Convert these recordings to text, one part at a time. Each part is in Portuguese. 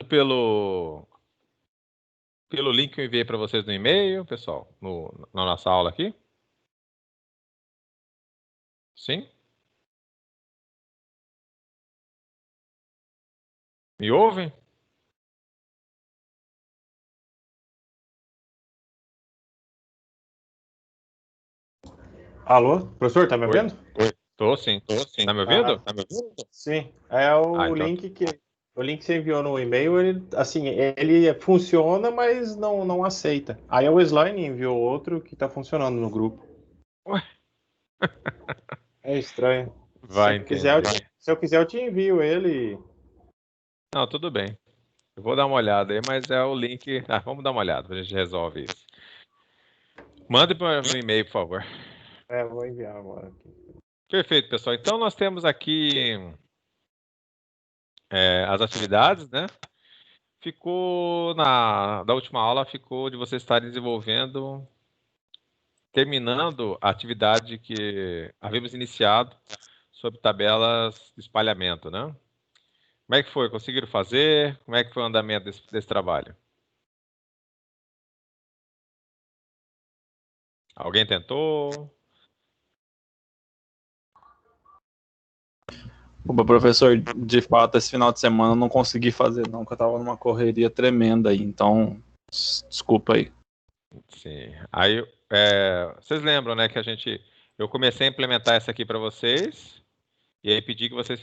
pelo link que eu enviei para vocês no e-mail, pessoal, na nossa aula aqui? Sim? Me ouvem? Alô, professor, tá me Oi? ouvindo? Oi. Tô sim. Tá me ouvindo? Sim, é o Então, link que você enviou no e-mail, ele funciona, mas não aceita. Aí o Slime enviou outro que tá funcionando no grupo. ué, É estranho. vai entender. Se eu quiser, eu te envio ele. Não, tudo bem. Eu vou dar uma olhada aí, mas é o link. Ah, vamos dar uma olhada, a gente resolve isso. Mande para o e-mail, por favor. Vou enviar agora aqui. Perfeito, pessoal. Então nós temos aqui as atividades, né? Da última aula, ficou de você estar desenvolvendo, terminando a atividade que havíamos iniciado sobre tabelas de espalhamento, né? Como é que foi? Conseguiram fazer? Como é que foi o andamento desse trabalho? Alguém tentou? Opa, professor, de fato, esse final de semana eu não consegui fazer, não, porque eu tava numa correria tremenda aí, então, desculpa aí. Sim. Aí, vocês lembram, né, que eu comecei a implementar essa aqui para vocês e aí pedi que vocês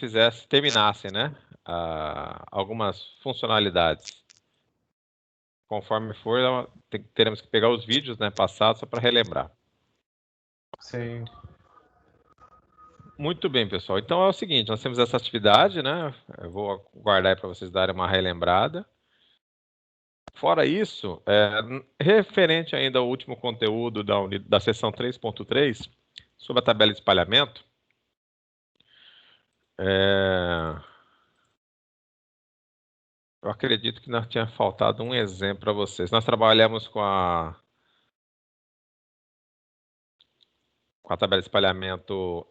terminassem, né, algumas funcionalidades. Conforme for, teremos que pegar os vídeos, né, passados só para relembrar. Sim. Muito bem, pessoal. Então é o seguinte, nós temos essa atividade, né? Eu vou guardar para vocês darem uma relembrada. Fora isso, referente ainda ao último conteúdo da seção 3.3, sobre a tabela de espalhamento, eu acredito que nós tinha faltado um exemplo para vocês. Nós trabalhamos com a tabela de espalhamento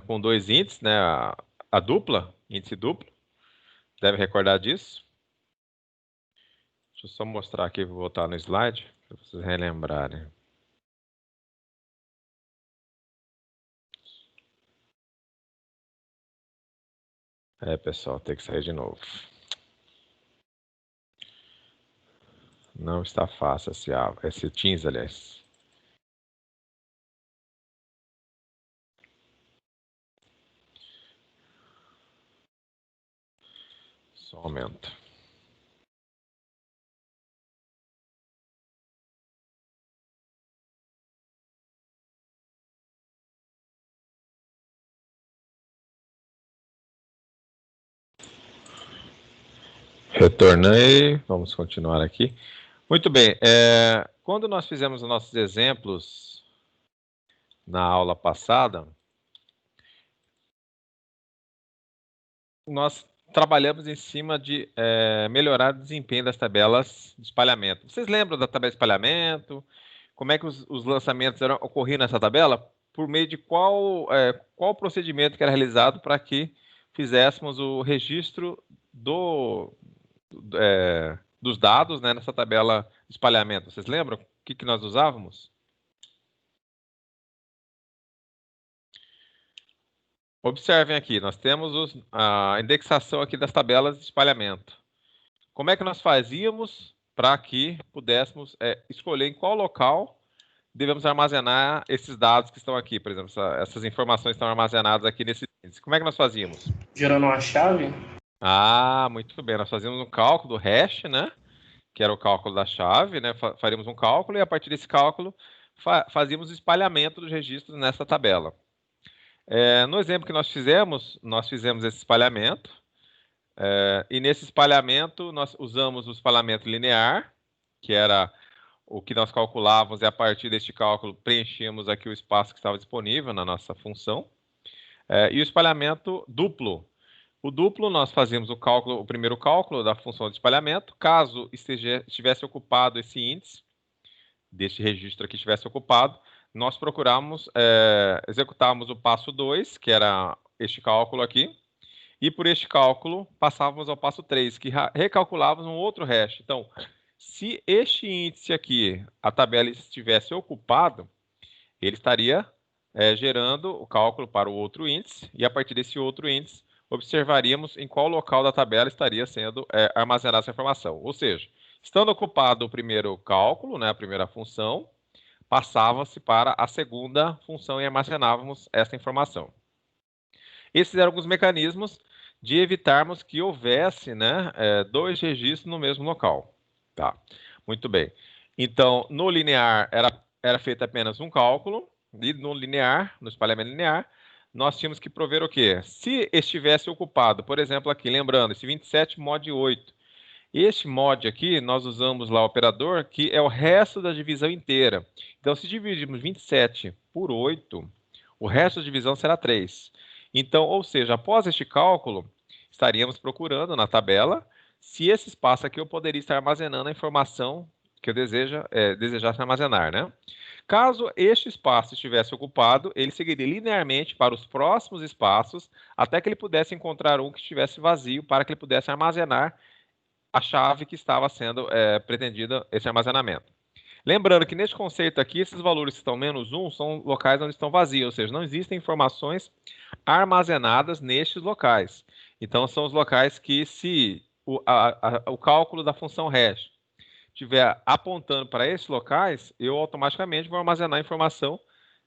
com dois índices, né? A dupla, índice duplo. Deve recordar disso. Deixa eu só mostrar aqui, vou voltar no slide, para vocês relembrarem. Pessoal, tem que sair de novo. Não está fácil esse Teams, aliás. Só aumenta. Retornei, vamos continuar aqui. Muito bem, quando nós fizemos os nossos exemplos na aula passada, nós trabalhamos em cima de melhorar o desempenho das tabelas de espalhamento. Vocês lembram da tabela de espalhamento? Como é que os lançamentos ocorriam nessa tabela? Por meio de qual procedimento que era realizado para que fizéssemos o registro dos dados, né, nessa tabela de espalhamento? Vocês lembram? O que nós usávamos? Observem aqui, nós temos a indexação aqui das tabelas de espalhamento. Como é que nós fazíamos para que pudéssemos escolher em qual local devemos armazenar esses dados que estão aqui? Por exemplo, essas informações estão armazenadas aqui nesse índice. Como é que nós fazíamos? Gerando uma chave? Ah, muito bem. Nós fazíamos um cálculo do hash, né? Que era o cálculo da chave, né? Faríamos um cálculo e a partir desse cálculo fazíamos o espalhamento dos registros nessa tabela. No exemplo que nós fizemos esse espalhamento. E nesse espalhamento, nós usamos o espalhamento linear, que era o que nós calculávamos, e a partir deste cálculo preenchíamos aqui o espaço que estava disponível na nossa função. E o espalhamento duplo. O duplo, nós fazíamos o primeiro cálculo da função de espalhamento. Caso estivesse ocupado esse índice, deste registro aqui estivesse ocupado, nós procuramos executarmos o passo 2, que era este cálculo aqui, e por este cálculo passávamos ao passo 3, que recalculávamos um outro hash. Então, se este índice aqui, a tabela estivesse ocupado, ele estaria gerando o cálculo para o outro índice, e a partir desse outro índice, observaríamos em qual local da tabela estaria sendo armazenada essa informação. Ou seja, estando ocupado o primeiro cálculo, né, a primeira função, passava-se para a segunda função e armazenávamos essa informação. Esses eram alguns mecanismos de evitarmos que houvesse, né, dois registros no mesmo local. Tá, muito bem. Então, no linear era feito apenas um cálculo, e no linear, no espalhamento linear, nós tínhamos que prover o quê? Se estivesse ocupado, por exemplo, aqui, lembrando, esse 27 mod 8. Este mod aqui, nós usamos lá o operador, que é o resto da divisão inteira. Então, se dividirmos 27 por 8, o resto da divisão será 3. Então, ou seja, após este cálculo, estaríamos procurando na tabela se esse espaço aqui eu poderia estar armazenando a informação que eu desejasse armazenar, né? Caso este espaço estivesse ocupado, ele seguiria linearmente para os próximos espaços, até que ele pudesse encontrar um que estivesse vazio, para que ele pudesse armazenar a chave que estava sendo pretendida esse armazenamento. Lembrando que neste conceito aqui, esses valores que estão menos 1 são locais onde estão vazios, ou seja, não existem informações armazenadas nestes locais. Então, são os locais que, se o cálculo da função hash estiver apontando para esses locais, eu automaticamente vou armazenar a informação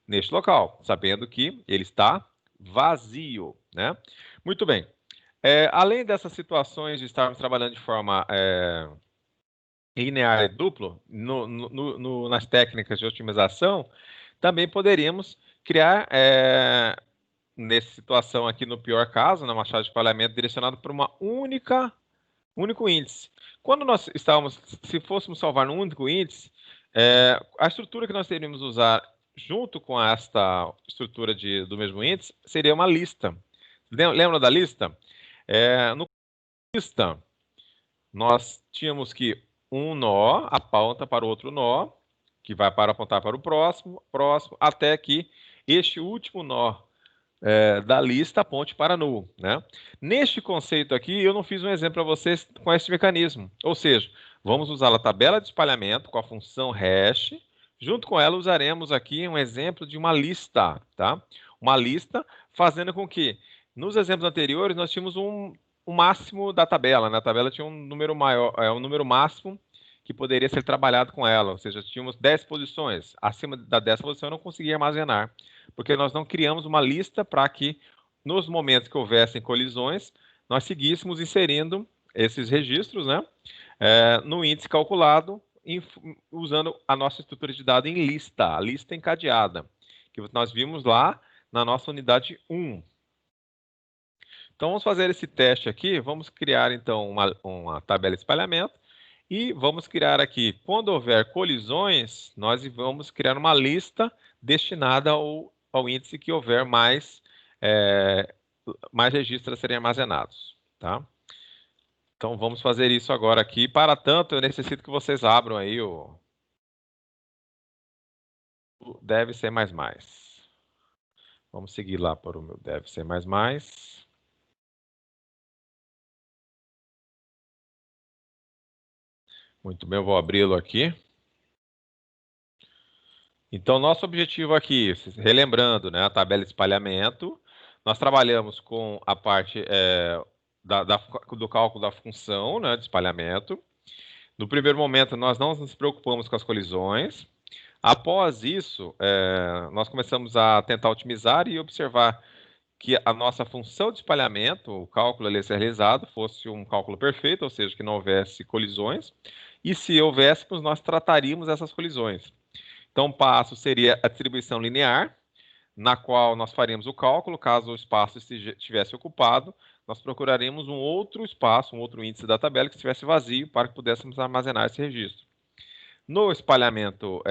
neste local, sabendo que ele está vazio, né? Muito bem. Além dessas situações de estarmos trabalhando de forma linear e duplo, nas técnicas de otimização, também poderíamos criar, nessa situação aqui, no pior caso, uma chave de espalhamento direcionada para uma único índice. Quando nós se fôssemos salvar num único índice, a estrutura que nós teríamos usar junto com esta estrutura do mesmo índice seria uma lista. Lembra da lista? No lista, nós tínhamos que um nó aponta para o outro nó, que vai apontar para o próximo, até que este último nó da lista aponte para null, né? Neste conceito aqui, eu não fiz um exemplo para vocês com esse mecanismo. Ou seja, vamos usar a tabela de espalhamento com a função hash. Junto com ela, usaremos aqui um exemplo de uma lista, tá? Uma lista fazendo com que, nos exemplos anteriores, nós tínhamos um máximo da tabela, né? A tabela tinha um número maior, um número máximo que poderia ser trabalhado com ela. Ou seja, tínhamos 10 posições. Acima da 10ª posição, eu não conseguia armazenar, porque nós não criamos uma lista para que, nos momentos que houvessem colisões, nós seguíssemos inserindo esses registros, né, no índice calculado, usando a nossa estrutura de dados em lista, a lista encadeada, que nós vimos lá na nossa unidade 1. Então, vamos fazer esse teste aqui. Vamos criar, então, uma tabela de espalhamento e vamos criar aqui, quando houver colisões, nós vamos criar uma lista destinada ao índice que houver mais registros a serem armazenados, tá? Então, vamos fazer isso agora aqui. Para tanto, eu necessito que vocês abram aí o Dev C++. Vamos seguir lá para o meu Dev C++. Muito bem, eu vou abri-lo aqui. Então, nosso objetivo aqui, relembrando, né, a tabela de espalhamento, nós trabalhamos com a parte do cálculo da função, né, de espalhamento. No primeiro momento, nós não nos preocupamos com as colisões. Após isso, nós começamos a tentar otimizar e observar que a nossa função de espalhamento, o cálculo ali a ser realizado, fosse um cálculo perfeito, ou seja, que não houvesse colisões. E se houvéssemos, nós trataríamos essas colisões. Então, o passo seria a distribuição linear, na qual nós faríamos o cálculo. Caso o espaço estivesse ocupado, nós procuraríamos um outro espaço, um outro índice da tabela que estivesse vazio para que pudéssemos armazenar esse registro. No espalhamento,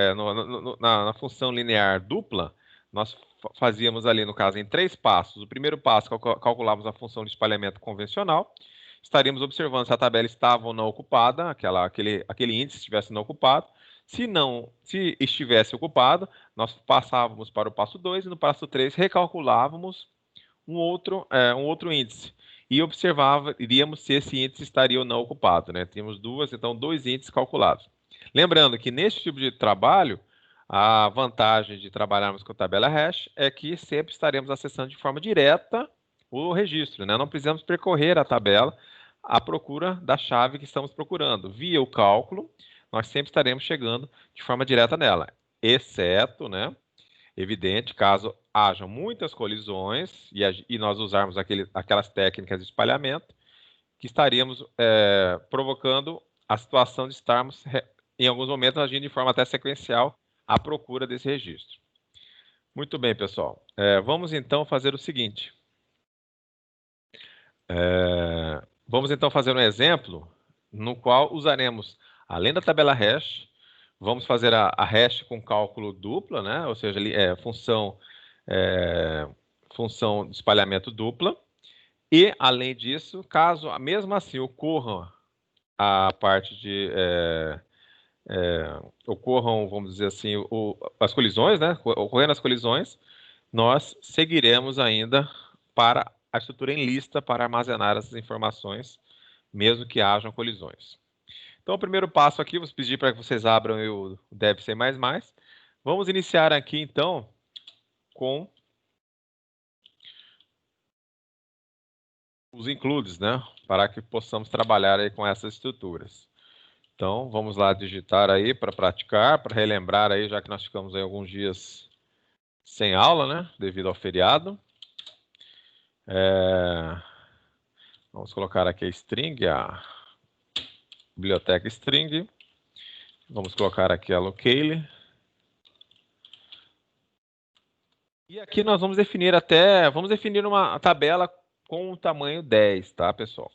na função linear dupla, nós fazíamos ali, no caso, em 3 passos. O primeiro passo, calculávamos a função de espalhamento convencional. Estaríamos observando se a tabela estava ou não ocupada, aquele índice estivesse não ocupado. Se estivesse ocupado, nós passávamos para o passo 2 e no passo 3 recalculávamos um outro índice. e iríamos se esse índice estaria ou não ocupado, né? Tínhamos dois índices calculados. Lembrando que nesse tipo de trabalho, a vantagem de trabalharmos com tabela hash é que sempre estaremos acessando de forma direta o registro, né? Não precisamos percorrer a tabela à procura da chave que estamos procurando. Via o cálculo, nós sempre estaremos chegando de forma direta nela, exceto, né? Evidente, caso hajam muitas colisões e nós usarmos aquelas técnicas de espalhamento, que estaríamos provocando a situação de estarmos, em alguns momentos, agindo de forma até sequencial à procura desse registro. Muito bem, pessoal. Vamos então fazer o seguinte. Vamos então fazer um exemplo no qual usaremos, além da tabela hash, vamos fazer a hash com cálculo dupla, né? Ou seja, função de espalhamento dupla. E, além disso, caso mesmo assim ocorra a parte de ocorram, vamos dizer assim, as colisões, né? Ocorrendo as colisões, nós seguiremos ainda para a estrutura em lista para armazenar essas informações, mesmo que hajam colisões. Então, o primeiro passo aqui, vou pedir para que vocês abram o DevC++. Vamos iniciar aqui, então, com os includes, né? Para que possamos trabalhar aí com essas estruturas. Então, vamos lá digitar aí para praticar, para relembrar aí, já que nós ficamos aí alguns dias sem aula, né? Devido ao feriado. Vamos colocar aqui a string, a biblioteca string. Vamos colocar aqui a locale. E aqui nós vamos definir uma tabela com o tamanho 10, tá, pessoal?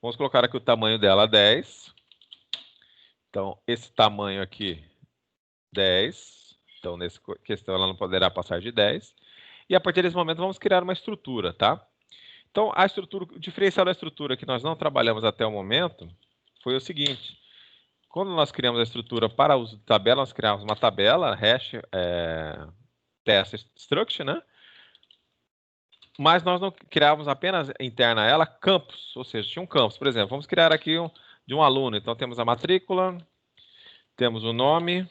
Vamos colocar aqui o tamanho dela 10. Então, esse tamanho aqui, 10. Então, nessa questão, ela não poderá passar de 10. E a partir desse momento, vamos criar uma estrutura, tá? Então, o diferencial da estrutura que nós não trabalhamos até o momento foi o seguinte. Quando nós criamos a estrutura para uso de tabela, nós criamos uma tabela, hash test struct, né? Mas nós não criávamos apenas interna a ela campos, ou seja, tinha um campus. Por exemplo, vamos criar aqui de um aluno. Então, temos a matrícula, temos o nome,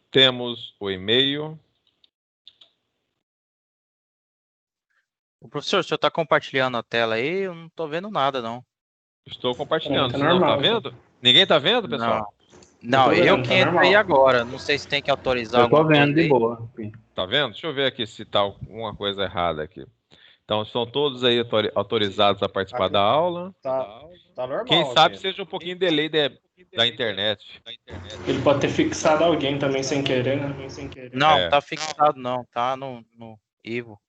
temos o e-mail. O professor, o senhor está compartilhando a tela aí? Eu não estou vendo nada, não. Estou compartilhando. Tá Você não está normal, vendo? Ninguém está vendo, pessoal? Não, Eu tô eu vendo, que tá entrei normal. agora. Não sei se tem que autorizar Eu tô alguma vendo coisa de aí. boa. Tá vendo? Deixa eu ver aqui se está alguma coisa errada aqui. Então, estão todos aí autorizados a participar da aula. Tá normal. Quem sabe aqui. seja um pouquinho de delay da internet. Ele pode ter fixado alguém também sem querer, né? Não, tá fixado não. Tá no Ivo.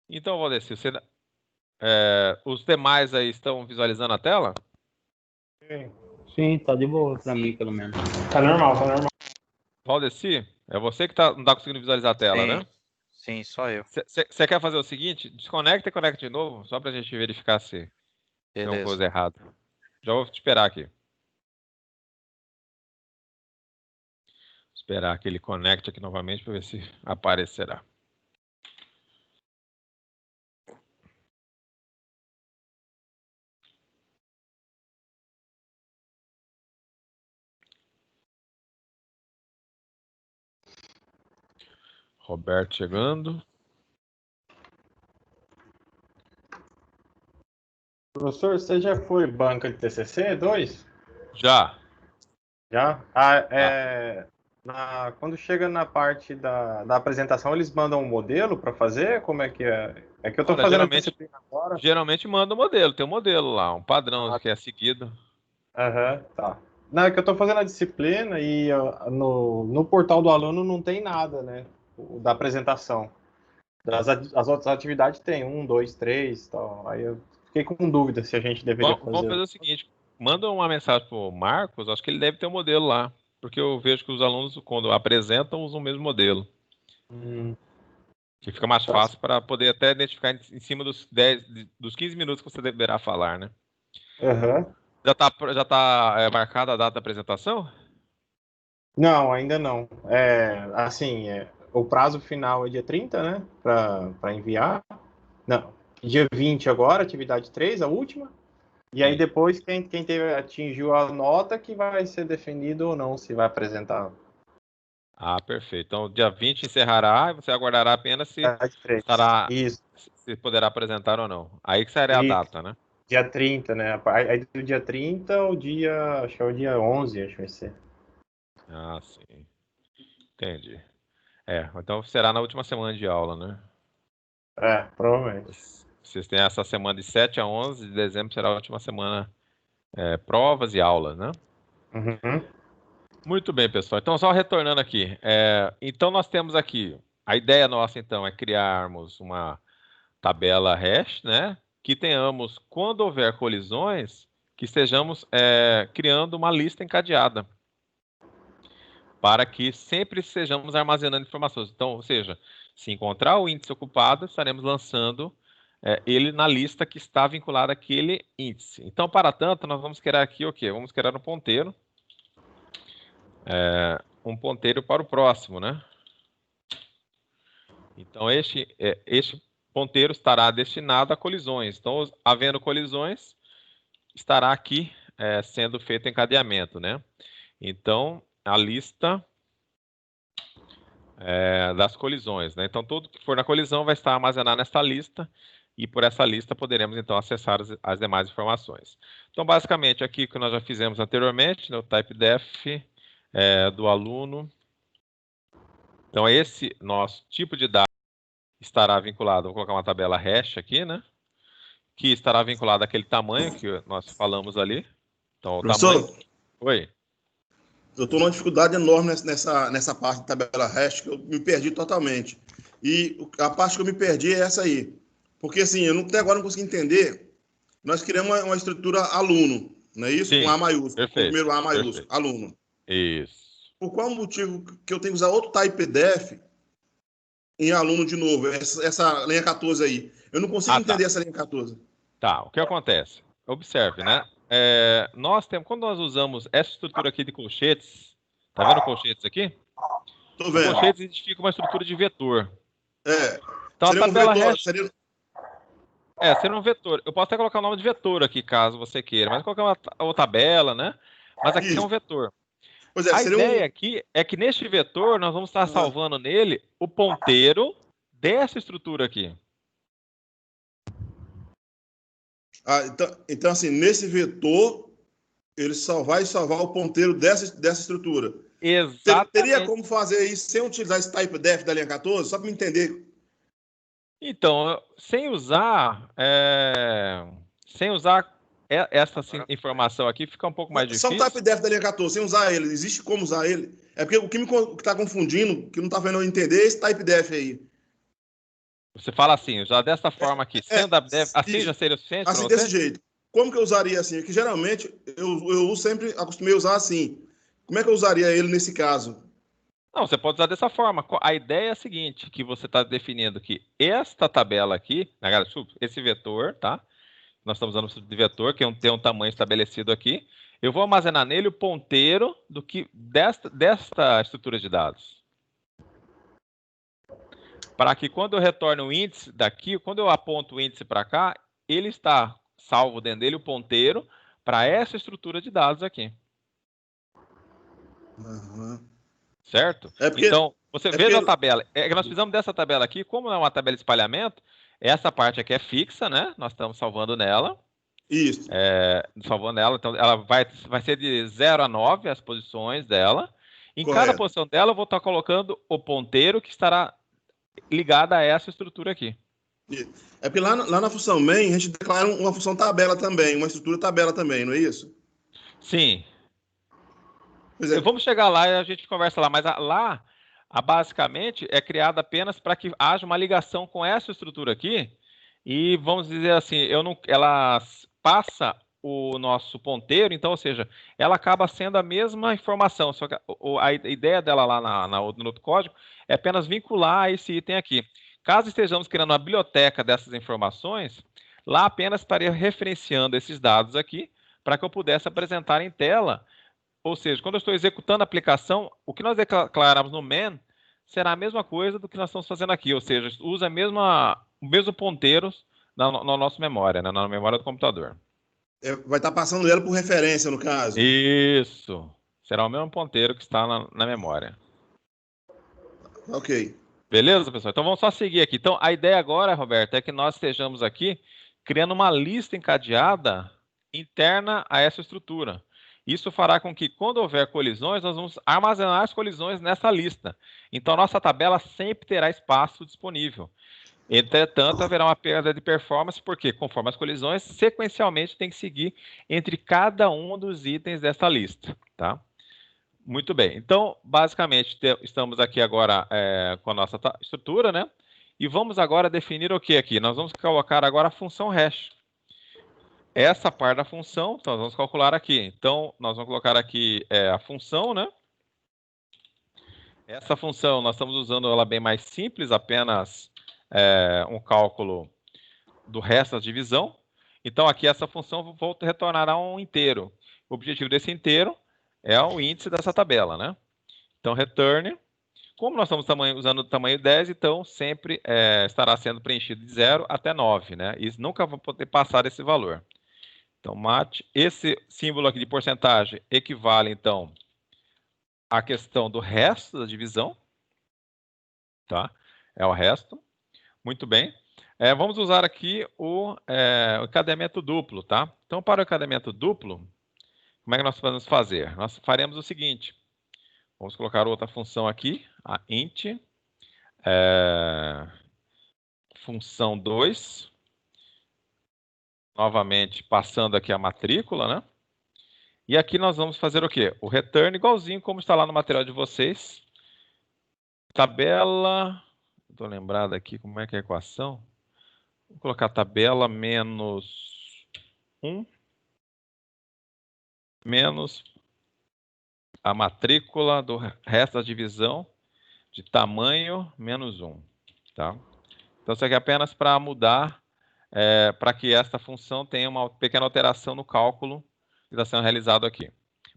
Então, Valdeci, os demais aí estão visualizando a tela? Sim, tá de boa pra mim, pelo menos. Tá normal. Valdeci, é você que não está conseguindo visualizar a tela, né? Sim, só eu. Você quer fazer o seguinte? Desconecta e conecta de novo, só pra gente verificar se tem alguma coisa Beleza. errada. Já vou te esperar aqui. Esperar que ele conecte aqui novamente para ver se aparecerá. Roberto chegando. Professor, você já foi banca de TCC 2? Já. Já? Quando chega na parte da apresentação, eles mandam um modelo para fazer? Como é que é? É que eu estou Olha, fazendo a disciplina agora. Geralmente manda o modelo, tem um modelo lá, um padrão que é seguido. Aham, tá. Não, é que eu estou fazendo a disciplina e no portal do aluno não tem nada, né? Da apresentação. As outras atividades tem 1, 2, 3 e tal. Aí eu fiquei com dúvida se a gente deveria fazer. Vamos fazer o seguinte, manda uma mensagem pro Marcos, acho que ele deve ter um modelo lá. Porque eu vejo que os alunos, quando apresentam, usam o mesmo modelo. Que fica mais fácil para poder até identificar em cima dos 15 minutos que você deverá falar, né? Aham. Já tá marcada a data da apresentação? Não, ainda não. Assim, o prazo final é dia 30, né? Para enviar. Não, dia 20 agora, atividade 3, a última. E aí Sim. depois quem atingiu a nota que vai ser definido ou não se vai apresentar Ah, perfeito. Então, dia 20 encerrará e você aguardará apenas se atividade 3. estará, Isso, se poderá apresentar ou não. Aí que será a e data, né? dia 30, né? Aí do dia 30 ao dia, acho que é o dia 11, acho que vai ser. Ah, sim. Entendi. Então será na última semana de aula, né? Provavelmente. Vocês têm essa semana de 7 a 11 de dezembro, será a última semana, provas e aulas, né? Uhum. Muito bem, pessoal. Então, só retornando aqui. Então, nós temos aqui, a ideia nossa, então, é criarmos uma tabela hash, né? Que tenhamos, quando houver colisões, que estejamos criando uma lista encadeada, para que sempre estejamos armazenando informações. Então, ou seja, se encontrar o índice ocupado, estaremos lançando ele na lista que está vinculada àquele índice. Então, para tanto, nós vamos criar aqui o quê? Vamos criar um ponteiro para o próximo, né? Então, este ponteiro estará destinado a colisões. Então, havendo colisões, estará aqui sendo feito encadeamento, né? Então, a lista das colisões, né? Então, tudo que for na colisão vai estar armazenado nesta lista e por essa lista poderemos, então, acessar as demais informações. Então, basicamente, aqui que nós já fizemos anteriormente, né, o typedef do aluno. Então, esse nosso tipo de dado estará vinculado, vou colocar uma tabela hash aqui, né? Que estará vinculado àquele tamanho que nós falamos ali. Então, o tamanho... Professor, Oi. eu estou numa dificuldade enorme nessa parte de tabela hash, que eu me perdi totalmente. E a parte que eu me perdi é essa aí. Porque, assim, eu até agora não consegui entender. Nós criamos uma estrutura aluno, não é isso? Com Sim, A maiúsculo, com o perfeito, primeiro A maiúsculo, perfeito. aluno. Isso. Por qual motivo que eu tenho que usar outro typedef em aluno de novo? Essa linha 14 aí. Eu não consigo Tá. entender essa linha 14. Tá, o que acontece? Observe, né? Quando nós usamos essa estrutura aqui de colchetes, tá vendo colchetes aqui? Estou O vendo. colchetes identifica uma estrutura de vetor. Então a Seria um tabela vetor. hash seria um vetor. Eu posso até colocar o nome de vetor aqui, caso você queira, mas colocar ou tabela, né? Mas aqui é um Isso. vetor. Pois é, A seria ideia aqui é que neste vetor nós vamos estar salvando nele o ponteiro dessa estrutura aqui. Então, assim, nesse vetor, ele só vai salvar o ponteiro dessa estrutura. Exatamente. Teria como fazer isso sem utilizar esse typedef da linha 14? Só para me entender. Então, sem usar essa informação aqui, fica um pouco mais Só o difícil. typedef da linha 14, sem usar ele. Existe como usar ele? É porque o que está confundindo, que não está vendo eu entender, é esse typedef aí. Você fala assim, já dessa forma aqui, sendo assim já seria o suficiente para assim, você? desse jeito. Como que eu usaria assim? Porque geralmente eu sempre acostumei a usar assim. Como é que eu usaria ele nesse caso? Não, você pode usar dessa forma. A ideia é a seguinte, que você está definindo que esta tabela aqui, esse vetor, tá? Nós estamos usando de vetor, que tem um tamanho estabelecido aqui. Eu vou armazenar nele o ponteiro desta estrutura de dados. Para que quando eu retorno o índice daqui, quando eu aponto o índice para cá, ele está salvo dentro dele o ponteiro para essa estrutura de dados aqui. Uhum. Certo? Então, você veja a tabela. Nós fizemos dessa tabela aqui, como é uma tabela de espalhamento, essa parte aqui é fixa, né? Nós estamos salvando nela. Isso. Salvando ela. Então, ela vai ser de 0 a 9 as posições dela. Em Correto. cada posição dela, eu vou estar colocando o ponteiro que estará ligado a essa estrutura aqui. É porque lá na função main, a gente declara uma função tabela também, uma estrutura tabela também, não é isso? Sim. Pois é. Vamos chegar lá e a gente conversa lá, mas lá, basicamente, é criada apenas para que haja uma ligação com essa estrutura aqui, e vamos dizer assim, ela passa o nosso ponteiro, então, ou seja, ela acaba sendo a mesma informação, só que a ideia dela lá no outro código é apenas vincular esse item aqui. Caso estejamos criando uma biblioteca dessas informações, lá apenas estaria referenciando esses dados aqui, para que eu pudesse apresentar em tela Ou seja, quando eu estou executando a aplicação, o que nós declaramos no main será a mesma coisa do que nós estamos fazendo aqui, ou seja, usa o mesmo ponteiro na nossa memória, né, na memória do computador. Vai estar passando ela por referência, no caso. Isso. Será o mesmo ponteiro que está na memória. Ok. Beleza, pessoal? Então vamos só seguir aqui. Então a ideia agora, Roberto, é que nós estejamos aqui criando uma lista encadeada interna a essa estrutura. Isso fará com que, quando houver colisões, nós vamos armazenar as colisões nessa lista. Então, a nossa tabela sempre terá espaço disponível. Entretanto, haverá uma perda de performance, porque, conforme as colisões, sequencialmente tem que seguir entre cada um dos itens dessa lista. Tá? Muito bem. Então, basicamente, estamos aqui agora com a nossa estrutura, né? E vamos agora definir o que aqui? Nós vamos colocar agora a função hash. Essa parte da função, então, nós vamos calcular aqui. Então, nós vamos colocar aqui a função, né? Essa função, nós estamos usando ela bem mais simples, apenas um cálculo do resto da divisão. Então, aqui essa função retornará um inteiro. O objetivo desse inteiro é o índice dessa tabela, né? Então, return. Como nós estamos usando o tamanho 10, então sempre estará sendo preenchido de 0 até 9, né? E nunca vai poder passar esse valor. Então, mate. Esse símbolo aqui de porcentagem equivale, então, à questão do resto da divisão. Tá? É o resto. Muito bem. Vamos usar aqui o encadeamento duplo, tá? Então, para o encadeamento duplo, como é que nós vamos fazer? Nós faremos o seguinte. Vamos colocar outra função aqui, a int, função 2. Novamente, passando aqui a matrícula, né? E aqui nós vamos fazer o quê? O return igualzinho como está lá no material de vocês. Tabela, estou lembrado aqui como é que é a equação. Vou colocar tabela menos 1 menos a matrícula do resto da divisão de tamanho menos 1. Tá? Então, isso aqui é apenas para mudar, para que esta função tenha uma pequena alteração no cálculo que está sendo realizado aqui.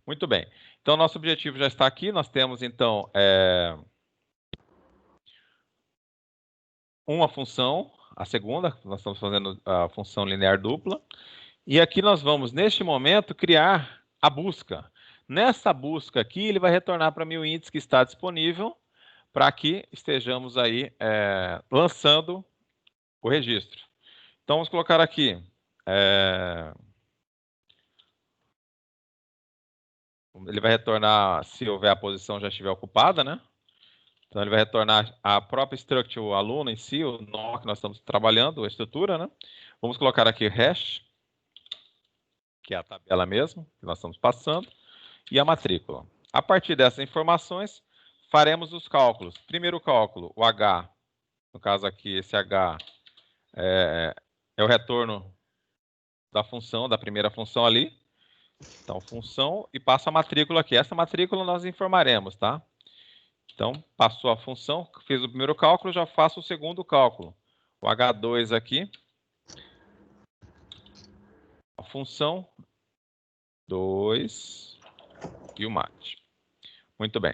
Muito bem. Então, nosso objetivo já está aqui. Nós temos, então, uma função, a segunda, nós estamos fazendo a função linear dupla. E aqui nós vamos, neste momento, criar a busca. Nessa busca aqui, ele vai retornar para mim o índice que está disponível para que estejamos aí lançando o registro. Então, vamos colocar aqui. Ele vai retornar se houver a posição já estiver ocupada, né? Então, ele vai retornar a própria structure, o aluno em si, o nó que nós estamos trabalhando, a estrutura, né? Vamos colocar aqui hash, que é a tabela mesmo, que nós estamos passando, e a matrícula. A partir dessas informações, faremos os cálculos. Primeiro cálculo, o H, no caso aqui, esse H é o retorno da função, da primeira função ali. Então, função e passa a matrícula aqui. Essa matrícula nós informaremos, tá? Então, passou a função, fiz o primeiro cálculo, já faço o segundo cálculo. O H2 aqui. A função 2 e o mate. Muito bem.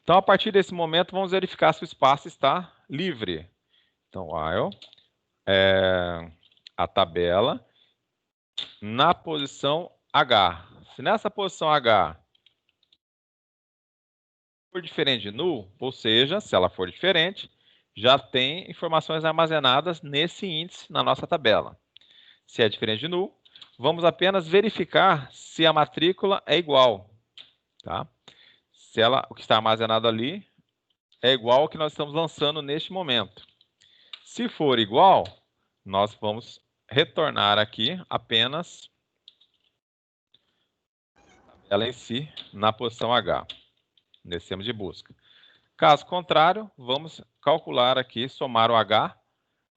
Então, a partir desse momento, vamos verificar se o espaço está livre. Então, while a tabela na posição H. Se nessa posição H for diferente de null, ou seja, se ela for diferente, já tem informações armazenadas nesse índice na nossa tabela. Se é diferente de null, vamos apenas verificar se a matrícula é igual. Tá? Se o que está armazenado ali é igual ao que nós estamos lançando neste momento. Se for igual, nós vamos retornar aqui apenas a tabela em si na posição H. Nesse termo de busca. Caso contrário, vamos calcular aqui, somar o H,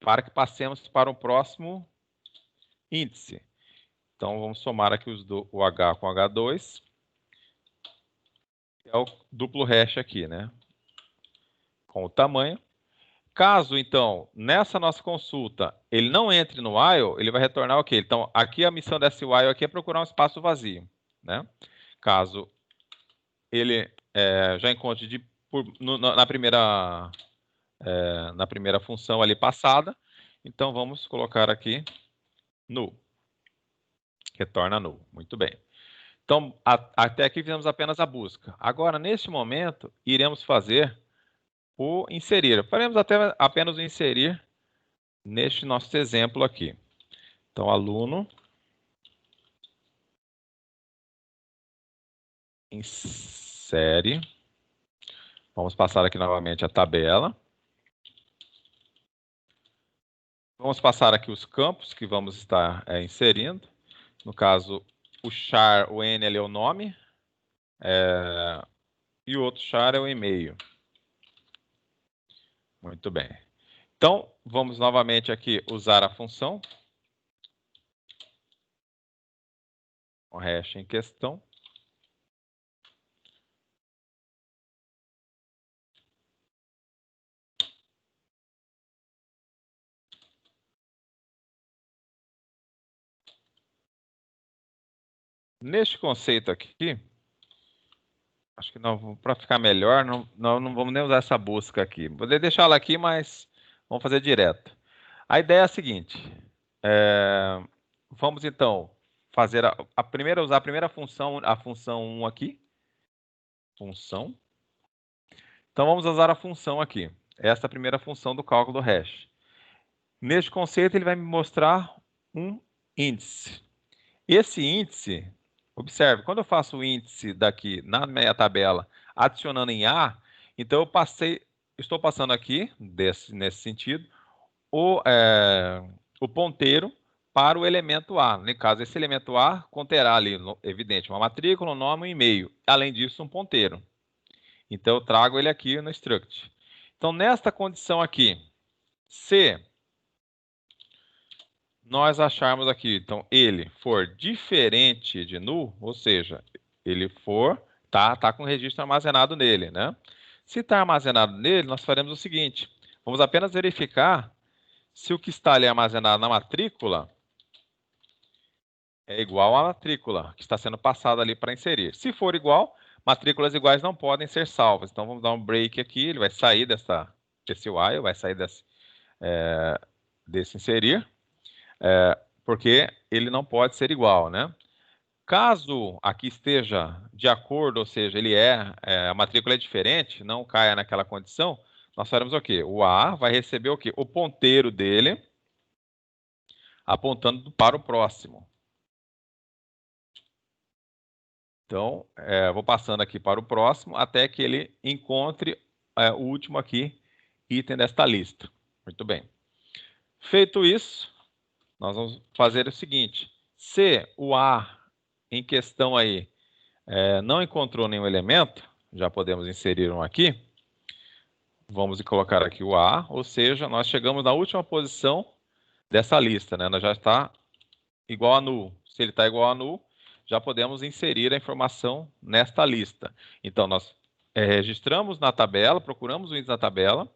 para que passemos para o próximo índice. Então, vamos somar aqui o H com o H2. É o duplo hash aqui, né? Com o tamanho. Caso, então, nessa nossa consulta, ele não entre no while, ele vai retornar o quê? Então, aqui a missão desse while aqui é procurar um espaço vazio, né? caso ele já encontre na primeira função ali passada. Então, vamos colocar aqui null. Retorna null. Muito bem. Então, até aqui fizemos apenas a busca. Agora, neste momento, iremos fazer o inserir. Faremos apenas o inserir neste nosso exemplo aqui. Então, aluno insere. Vamos passar aqui novamente a tabela. Vamos passar aqui os campos que vamos estar inserindo. No caso, o char, o N ali é o nome, e o outro char é o e-mail. Muito bem. Então, vamos novamente aqui usar a função, o hash em questão. Neste conceito aqui, acho que para ficar melhor, não vamos nem usar essa busca aqui. Vou deixá-la aqui, mas vamos fazer direto. A ideia é a seguinte. Vamos então fazer usar a primeira função, a função 1 aqui. Função. Então vamos usar a função aqui. Essa é a primeira função do cálculo do hash. Neste conceito, ele vai me mostrar um índice. Esse índice, observe, quando eu faço o índice daqui na minha tabela, adicionando em A, então estou passando aqui, nesse sentido, o ponteiro para o elemento A. No caso, esse elemento A conterá ali, evidente, uma matrícula, um nome e um e-mail. Além disso, um ponteiro. Então, eu trago ele aqui no struct. Então, nesta condição aqui, se nós acharmos aqui, então, ele for diferente de null, ou seja, ele for, tá com o registro armazenado nele, né? Se está armazenado nele, nós faremos o seguinte, vamos apenas verificar se o que está ali armazenado na matrícula é igual à matrícula que está sendo passada ali para inserir. Se for igual, matrículas iguais não podem ser salvas. Então, vamos dar um break aqui, ele vai sair desse while, vai sair desse inserir, porque ele não pode ser igual, né? Caso aqui esteja de acordo, ou seja, a matrícula é diferente, não caia naquela condição, nós faremos o quê? O A vai receber o quê? O ponteiro dele apontando para o próximo. Então, vou passando aqui para o próximo até que ele encontre o último aqui, item desta lista. Muito bem. Feito isso, nós vamos fazer o seguinte. Se o A em questão aí não encontrou nenhum elemento, já podemos inserir um aqui. Vamos colocar aqui o A, ou seja, nós chegamos na última posição dessa lista, né? Nós já está igual a null. Se ele está igual a null, já podemos inserir a informação nesta lista. Então, nós registramos na tabela, procuramos o índice na tabela.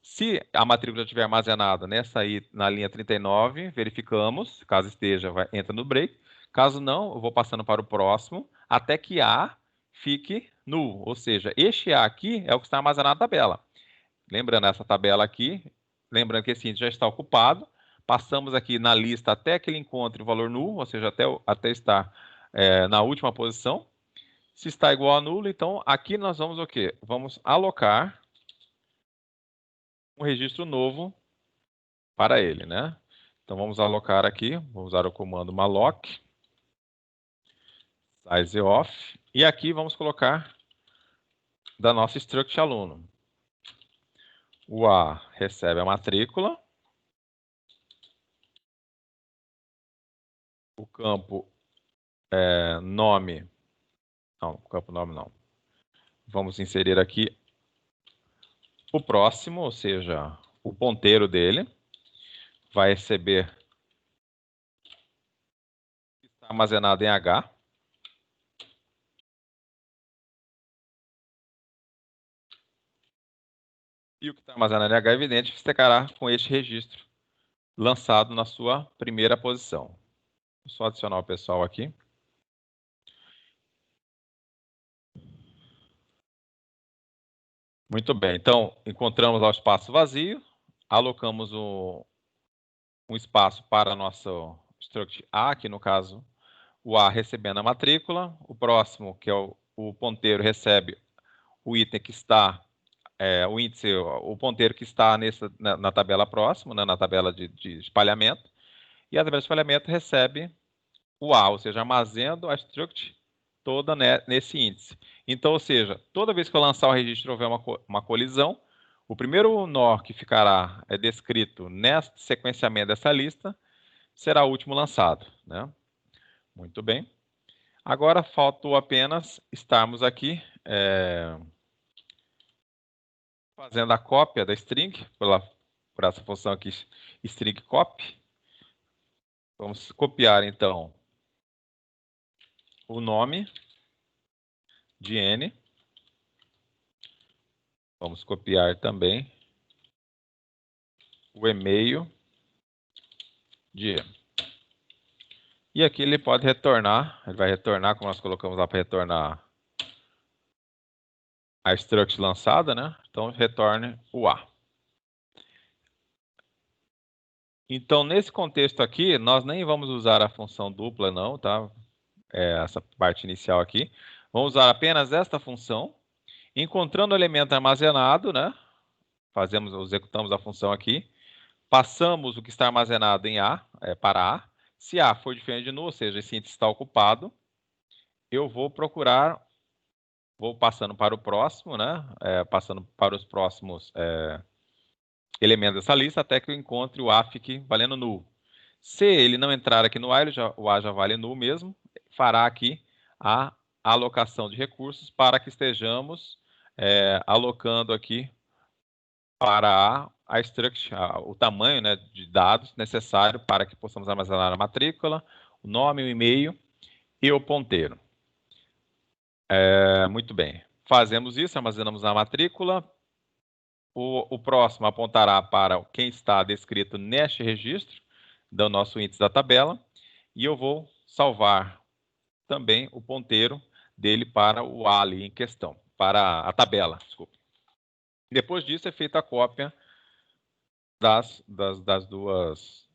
Se a matrícula estiver armazenada nessa aí, na linha 39, verificamos. Caso esteja, entra no break. Caso não, eu vou passando para o próximo, até que A fique null. Ou seja, este A aqui é o que está armazenado na tabela. Lembrando essa tabela aqui, lembrando que esse índice já está ocupado. Passamos aqui na lista até que ele encontre o valor null, ou seja, até estar na última posição. Se está igual a nulo, então aqui nós vamos o quê? Vamos alocar um registro novo para ele, né? Então vamos alocar aqui, vou usar o comando malloc, size off, e aqui vamos colocar da nossa struct aluno. O A recebe a matrícula, o campo nome, não, o campo nome não. Vamos inserir aqui o próximo, ou seja, o ponteiro dele. Vai receber o que está armazenado em H. E o que está armazenado em H, evidente, ficará com este registro lançado na sua primeira posição. Vou só adicionar o pessoal aqui. Muito bem. Então, encontramos lá o espaço vazio, alocamos um espaço para nosso struct A, que no caso o A recebendo a matrícula, o próximo, que é o ponteiro, recebe o item que está, o índice, o ponteiro que está na tabela próxima, né, na tabela de espalhamento, e a tabela de espalhamento recebe o A, ou seja, armazendo a struct toda nesse índice. Então, ou seja, toda vez que eu lançar o registro e houver uma colisão, o primeiro nó que ficará descrito nesse sequenciamento dessa lista será o último lançado, né? Muito bem. Agora falta apenas estarmos aqui fazendo a cópia da string, por essa função aqui, string copy. Vamos copiar, então, o nome de N. Vamos copiar também o e-mail de M. E aqui ele pode retornar, ele vai retornar, como nós colocamos lá para retornar a struct lançada, né? Então, retorne o A. Então, nesse contexto aqui, nós nem vamos usar a função dupla, não, tá? Essa parte inicial aqui. Vamos usar apenas esta função. Encontrando o elemento armazenado, né? Executamos a função aqui. Passamos o que está armazenado em A, para A. Se A for diferente de null, ou seja, esse índice está ocupado, eu vou procurar, vou passando para o próximo, né? Passando para os próximos elementos dessa lista, até que eu encontre o A fique valendo null. Se ele não entrar aqui no A, o A já vale null mesmo, fará aqui a alocação de recursos para que estejamos alocando aqui para a struct, o tamanho, né, de dados necessário para que possamos armazenar a matrícula, o nome, o e-mail e o ponteiro. Muito bem. Fazemos isso, armazenamos a matrícula. O próximo apontará para quem está descrito neste registro do nosso índice da tabela. E eu vou salvar também o ponteiro dele para o A ali em questão, para a tabela, desculpa. Depois disso é feita a cópia das duas,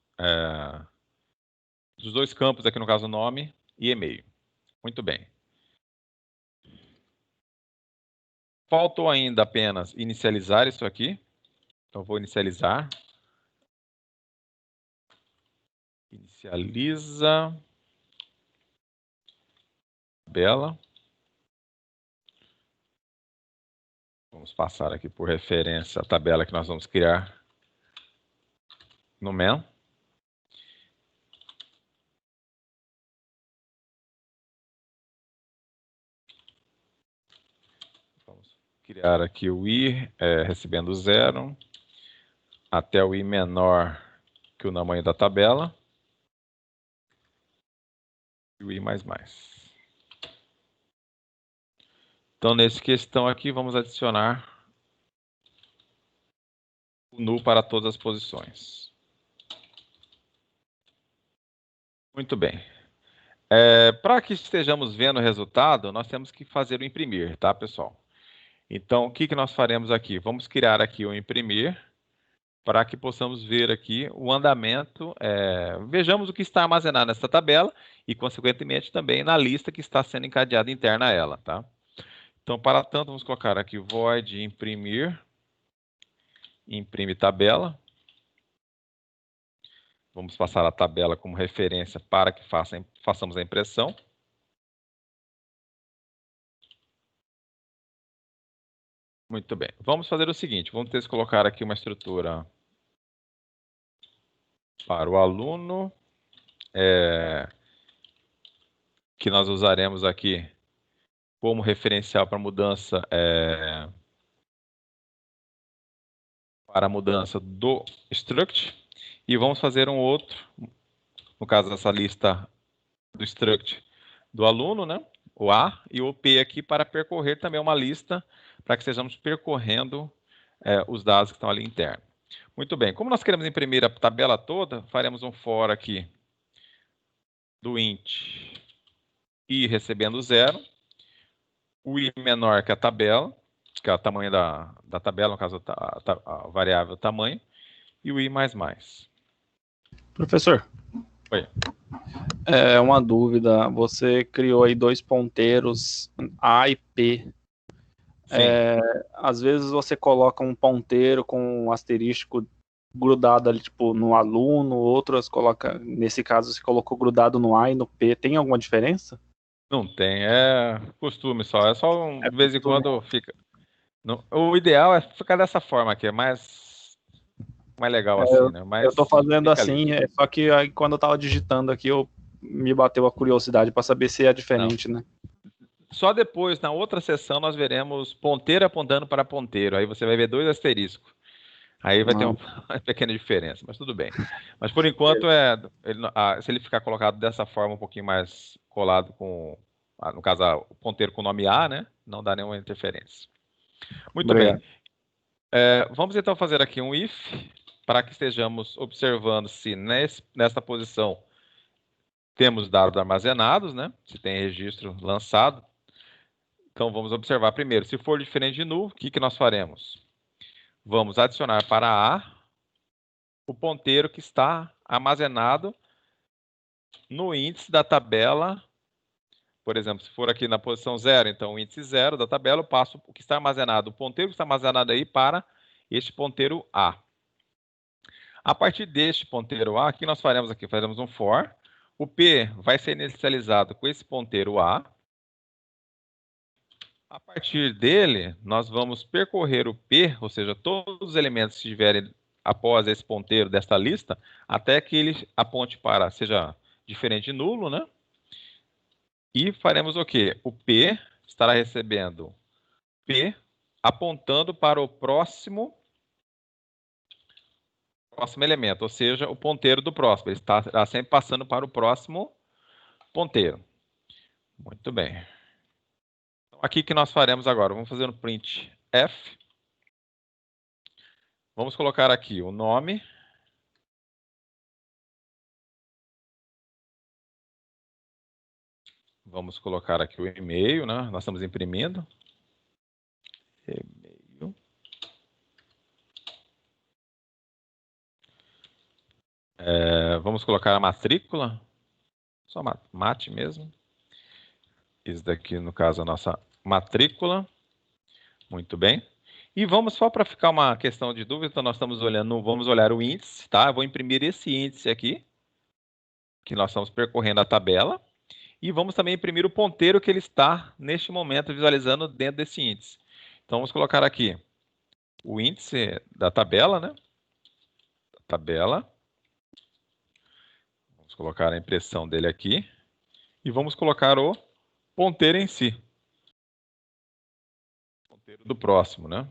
dos dois campos aqui, no caso nome e e-mail. Muito bem. Faltou ainda apenas inicializar isso aqui. Então vou inicializar. Inicializa. Tabela. Vamos passar aqui por referência a tabela que nós vamos criar no MEN. Vamos criar aqui o I recebendo 0 até o I menor que o tamanho da tabela. E o I mais mais. Então, nessa questão aqui, vamos adicionar o null para todas as posições. Muito bem. Para que estejamos vendo o resultado, nós temos que fazer o imprimir, tá, pessoal? Então, o que nós faremos aqui? Vamos criar aqui o imprimir para que possamos ver aqui o andamento, vejamos o que está armazenado nessa tabela e, consequentemente, também na lista que está sendo encadeada interna a ela, tá? Então, para tanto, vamos colocar aqui void imprimir, imprime tabela. Vamos passar a tabela como referência para que façamos a impressão. Muito bem. Vamos fazer o seguinte, vamos ter que colocar aqui uma estrutura para o aluno, que nós usaremos aqui como referencial para mudança, para a mudança do struct. E vamos fazer um outro, no caso dessa lista do struct do aluno, né? O A e o P aqui para percorrer também uma lista para que estejamos percorrendo os dados que estão ali internos. Muito bem, como nós queremos imprimir a tabela toda, faremos um for aqui do int i recebendo 0, o i menor que a tabela, que é o tamanho da tabela, no caso a variável tamanho, e o i++. Professor, Oi. uma dúvida. Você criou aí 2 ponteiros A e P. Sim. Às vezes você coloca um ponteiro com um asterístico grudado ali, tipo, no aluno, outras coloca, nesse caso, você colocou grudado no A e no P. Tem alguma diferença? Não tem, é costume só. É só de vez em costume. quando fica. O ideal é ficar dessa forma aqui, é mais legal assim, né? Mas Eu tô fazendo fica ali. assim, só que aí, quando eu tava digitando aqui, me bateu a curiosidade para saber se é diferente, né? Só depois, na outra sessão, nós veremos ponteiro apontando para ponteiro. Aí você vai ver 2 asteriscos. Aí vai ter uma pequena diferença, mas tudo bem. Mas por enquanto, se ele ficar colocado dessa forma, um pouquinho mais colado com, no caso, o ponteiro com o nome A, né? Não dá nenhuma interferência. Muito Obrigado. bem. Vamos então fazer aqui um if, para que estejamos observando se nesta posição temos dados armazenados, né? Se tem registro lançado. Então vamos observar primeiro. Se for diferente de null, o que nós faremos? Vamos adicionar para A o ponteiro que está armazenado no índice da tabela. Por exemplo, se for aqui na posição 0, então o índice 0 da tabela, eu passo o que está armazenado, o ponteiro que está armazenado aí para este ponteiro A. A partir deste ponteiro A, o que nós faremos aqui? Faremos um for. O P vai ser inicializado com esse ponteiro A. A partir dele, nós vamos percorrer o P, ou seja, todos os elementos que estiverem após esse ponteiro desta lista, até que ele aponte para, seja diferente de nulo, né? E faremos o quê? O P estará recebendo P apontando para o próximo elemento, ou seja, o ponteiro do próximo. Ele estará sempre passando para o próximo ponteiro. Muito bem. Então, aqui que nós faremos agora? Vamos fazer um print F. Vamos colocar aqui o nome. Vamos colocar aqui o e-mail, né? Nós estamos imprimindo. E-mail. Vamos colocar a matrícula. Só mate mesmo. Isso daqui, no caso, a nossa matrícula. Muito bem. E vamos, só para ficar uma questão de dúvida, então nós estamos olhando, vamos olhar o índice, tá? Eu vou imprimir esse índice aqui, que nós estamos percorrendo a tabela. E vamos também imprimir o ponteiro que ele está, neste momento, visualizando dentro desse índice. Então, vamos colocar aqui o índice da tabela, né? Tabela. Vamos colocar a impressão dele aqui. E vamos colocar o ponteiro em si. Ponteiro do próximo, né?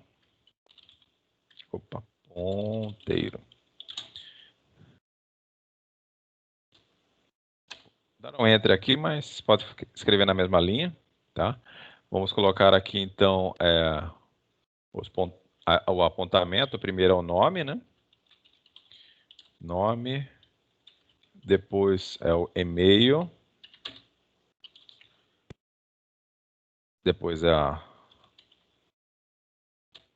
Opa, ponteiro. Dar um enter aqui, mas pode escrever na mesma linha, tá? Vamos colocar aqui, então, o apontamento. O primeiro é o nome, né? Nome. Depois é o e-mail. Depois é a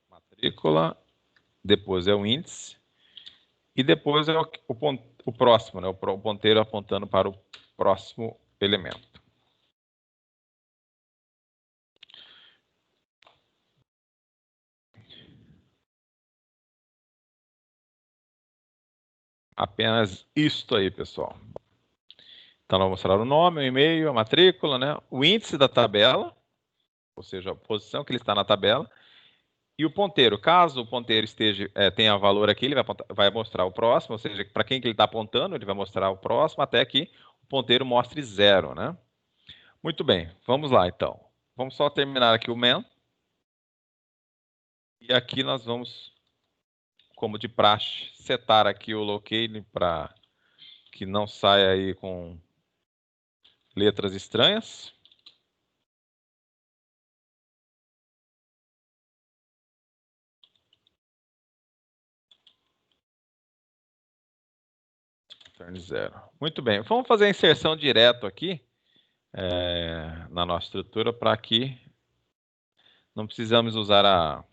matrícula. Depois é o índice. E depois é o próximo, né? O ponteiro apontando para o próximo elemento. Apenas isto aí, pessoal. Então, nós vamos mostrar o nome, o e-mail, a matrícula, né? O índice da tabela, ou seja, a posição que ele está na tabela, e o ponteiro. Caso o ponteiro tenha valor aqui, ele vai mostrar o próximo, ou seja, para quem que ele está apontando, ele vai mostrar o próximo, até que o ponteiro mostre 0, né? Muito bem, vamos lá, então. Vamos só terminar aqui o main. E aqui nós vamos, como de praxe, setar aqui o locale para que não saia aí com letras estranhas. Turn 0. Muito bem, vamos fazer a inserção direto aqui na nossa estrutura para que não precisamos usar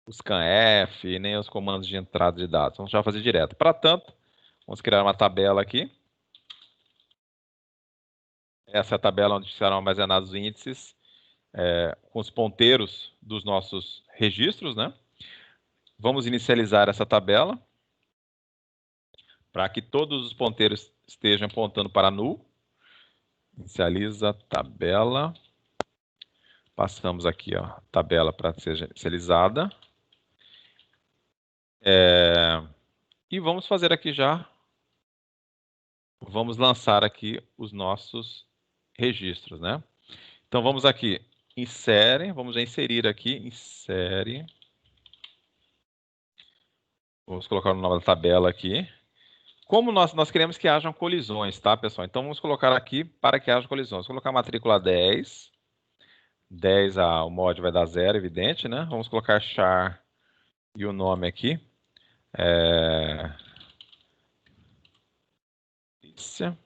o scanf, nem os comandos de entrada de dados. Vamos já fazer direto. Para tanto, vamos criar uma tabela aqui. Essa é a tabela onde serão armazenados os índices com os ponteiros dos nossos registros, né? Vamos inicializar essa tabela para que todos os ponteiros estejam apontando para null. Inicializa tabela. Passamos aqui a tabela para ser inicializada. E vamos fazer aqui já. Vamos lançar aqui os nossos registros, né? Então vamos aqui, insere, vamos inserir aqui, insere. Vamos colocar o nome da tabela aqui. Como nós queremos que hajam colisões, tá, pessoal? Então vamos colocar aqui para que haja colisões. Vou colocar matrícula 10. 10, o mod vai dar 0, evidente, né? Vamos colocar char e o nome aqui. Patrícia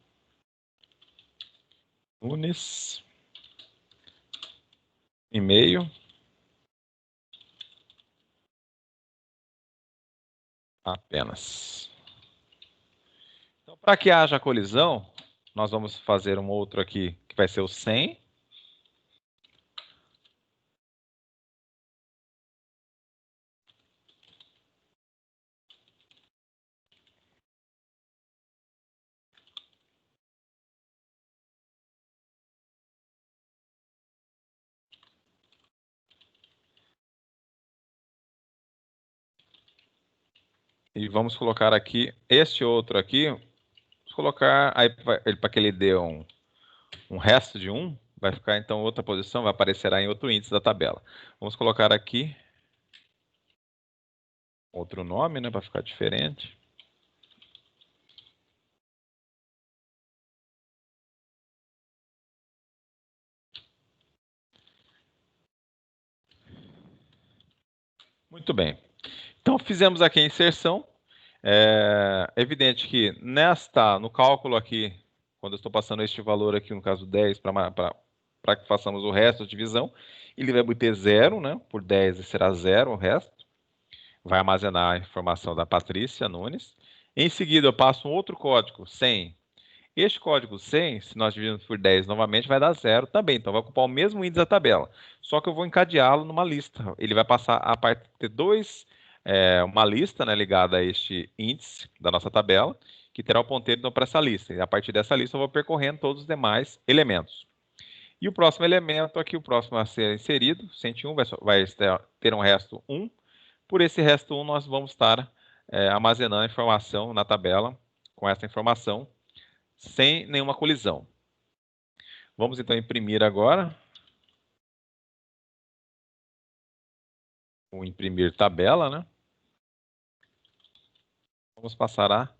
Nunes. E-mail. Apenas. Então, para que haja colisão, nós vamos fazer um outro aqui, que vai ser o 100. E vamos colocar aqui, este outro aqui, vamos colocar, aí para que ele dê um resto de 1, vai ficar então outra posição, vai aparecerá em outro índice da tabela. Vamos colocar aqui outro nome, né, para ficar diferente. Muito bem. Então fizemos aqui a inserção. É evidente que no cálculo aqui, quando eu estou passando este valor aqui, no caso 10, para que façamos o resto da divisão, ele vai obter 0, né? Por 10 será 0 o resto. Vai armazenar a informação da Patrícia Nunes. Em seguida, eu passo um outro código, 100. Este código 100, se nós dividirmos por 10 novamente, vai dar 0 também. Então, vai ocupar o mesmo índice da tabela. Só que eu vou encadeá-lo numa lista. Ele vai passar a parte de uma lista, né, ligada a este índice da nossa tabela, que terá o ponteiro então, para essa lista. E a partir dessa lista, eu vou percorrendo todos os demais elementos. E o próximo elemento aqui, o próximo a ser inserido, 101, vai ter um resto 1. Por esse resto 1, nós vamos estar armazenando a informação na tabela com essa informação, sem nenhuma colisão. Vamos então imprimir agora. O imprimir tabela, né? Vamos passar a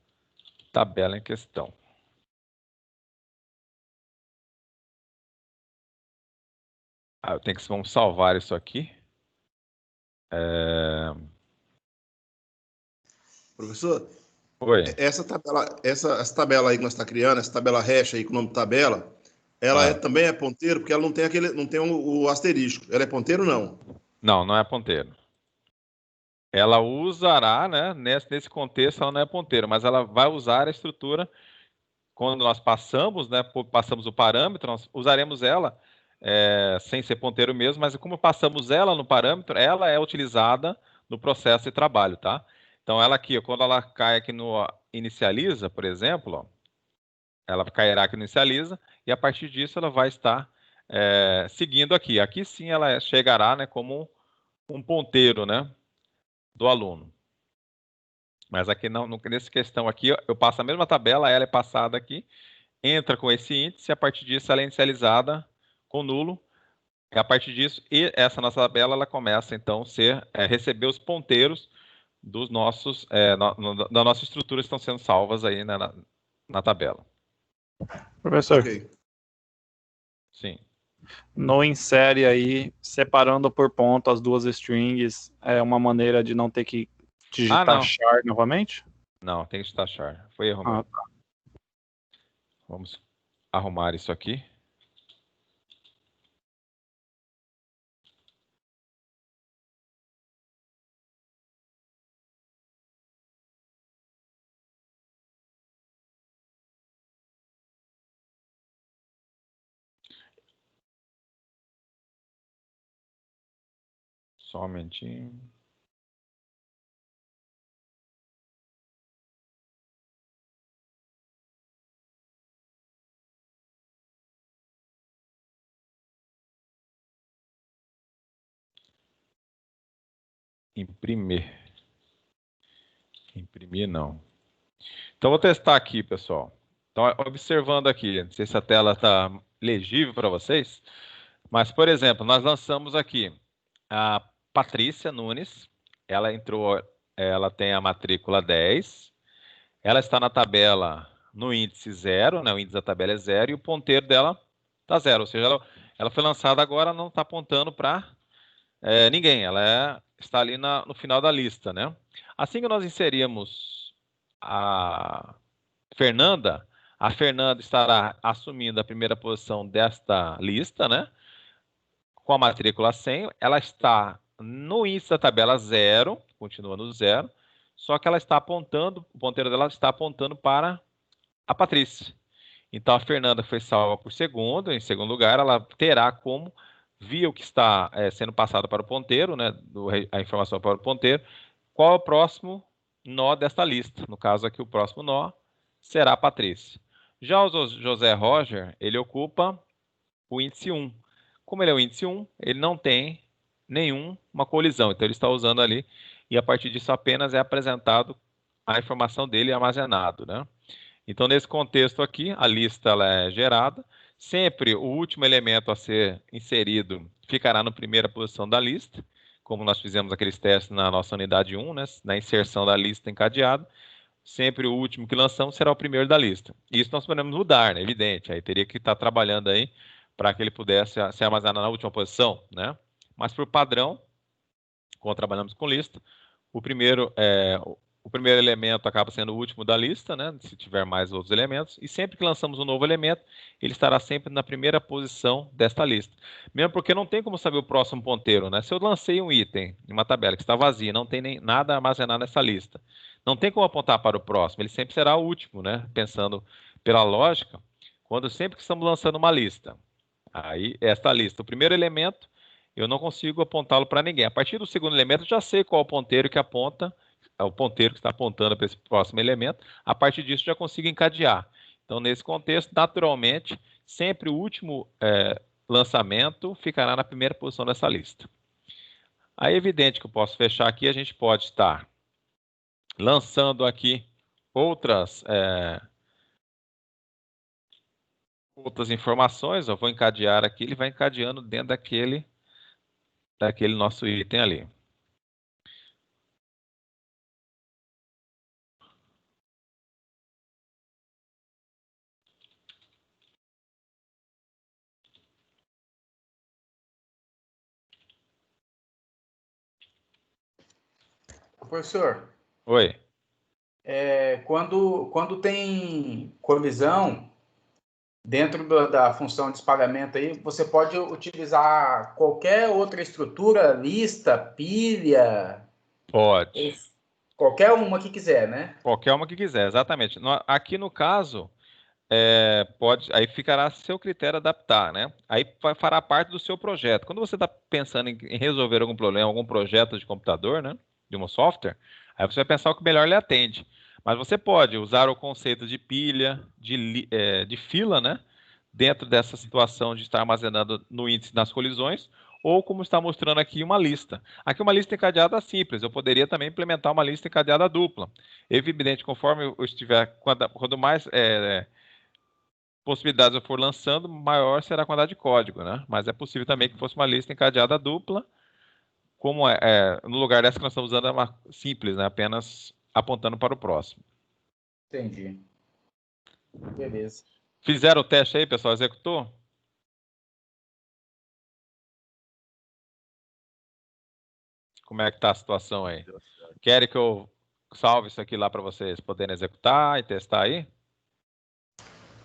tabela em questão. Vamos salvar isso aqui. Professor, Oi. essa tabela aí que nós está criando, essa tabela hash aí com o nome de tabela, ela também é ponteiro, porque ela não tem o asterisco. Ela é ponteiro ou não? Não, não é ponteiro. Ela usará, né? Nesse contexto, ela não é ponteiro, mas ela vai usar a estrutura quando nós passamos, né? Passamos o parâmetro, nós usaremos ela sem ser ponteiro mesmo, mas como passamos ela no parâmetro, ela é utilizada no processo de trabalho, tá? Então, ela aqui, quando ela cai aqui no inicializa, por exemplo, ó, ela cairá aqui no inicializa, e a partir disso ela vai estar seguindo aqui. Aqui sim ela chegará, né, como um ponteiro, né, do aluno. Mas aqui nessa questão aqui, eu passo a mesma tabela, ela é passada aqui, entra com esse índice, e a partir disso ela é inicializada com nulo. E a partir disso, e essa nossa tabela, ela começa então a receber os ponteiros dos nossos, da nossa estrutura que estão sendo salvas aí, né, na tabela. Professor, Ok. Sim. no insere aí, separando por ponto as duas strings, é uma maneira de não ter que digitar não. char novamente? Não, tem que taxar. Foi erro meu. Tá. Vamos arrumar isso aqui. Só um momentinho. Imprimir. Imprimir não. Então vou testar aqui, pessoal. Então, observando aqui, não sei se a tela está legível para vocês, mas, por exemplo, nós lançamos aqui a Patrícia Nunes. Ela entrou, ela tem a matrícula 10. Ela está na tabela no índice 0, né? O índice da tabela é 0 e o ponteiro dela está 0. Ou seja, ela foi lançada agora, não está apontando para ninguém. Ela está ali no final da lista, né? Assim que nós inserimos a Fernanda estará assumindo a primeira posição desta lista, né? Com a matrícula 100, ela está no índice da tabela 0, continua no 0, só que ela está apontando, o ponteiro dela está apontando para a Patrícia. Então a Fernanda foi salva por segundo, em segundo lugar, ela terá como, via o que está sendo passado para o ponteiro, né, a informação para o ponteiro, qual é o próximo nó desta lista. No caso aqui, o próximo nó será a Patrícia. Já o José Roger, ele ocupa o índice 1. Como ele é o índice 1, ele não tem nenhuma colisão. Então ele está usando ali e a partir disso apenas é apresentado a informação dele armazenado, né? Então nesse contexto aqui, a lista ela é gerada. Sempre o último elemento a ser inserido ficará na primeira posição da lista, como nós fizemos aqueles testes na nossa unidade 1, né? Na inserção da lista encadeada. Sempre o último que lançamos será o primeiro da lista. Isso nós podemos mudar, né? Evidente. Aí teria que estar trabalhando aí para que ele pudesse ser armazenado na última posição, né? Mas por padrão, quando trabalhamos com lista, o primeiro elemento acaba sendo o último da lista, né? Se tiver mais outros elementos. E sempre que lançamos um novo elemento, ele estará sempre na primeira posição desta lista. Mesmo porque não tem como saber o próximo ponteiro, né? Se eu lancei um item em uma tabela que está vazia, não tem nem nada armazenado nessa lista, não tem como apontar para o próximo, ele sempre será o último, né? Pensando pela lógica, sempre que estamos lançando uma lista, aí esta lista, o primeiro elemento, eu não consigo apontá-lo para ninguém. A partir do segundo elemento, eu já sei qual é o ponteiro que aponta, é o ponteiro que está apontando para esse próximo elemento. A partir disso, já consigo encadear. Então, nesse contexto, naturalmente, sempre o último lançamento ficará na primeira posição dessa lista. Aí é evidente que eu posso fechar aqui, a gente pode estar lançando aqui outras informações. Eu vou encadear aqui, ele vai encadeando dentro daquele nosso item ali. Professor, Oi. quando tem colisão dentro da função de espalhamento aí, você pode utilizar qualquer outra estrutura, lista, pilha, Pode. qualquer uma que quiser, né? Qualquer uma que quiser, exatamente. Aqui no caso, pode, aí ficará a seu critério adaptar, né? Aí fará parte do seu projeto. Quando você está pensando em resolver algum problema, algum projeto de computador, né? De um software, aí você vai pensar o que melhor lhe atende. Mas você pode usar o conceito de pilha, de fila, né? Dentro dessa situação de estar armazenando no índice nas colisões, ou como está mostrando aqui, uma lista. Aqui uma lista encadeada simples, eu poderia também implementar uma lista encadeada dupla. Evidente, conforme eu estiver, quando mais possibilidades eu for lançando, maior será a quantidade de código, né? Mas é possível também que fosse uma lista encadeada dupla, como no lugar dessa que nós estamos usando é uma simples, né? Apenas apontando para o próximo. Entendi. Beleza. Fizeram o teste aí, pessoal? Executou? Como é que está a situação aí? Querem que eu salve isso aqui lá para vocês poderem executar e testar aí?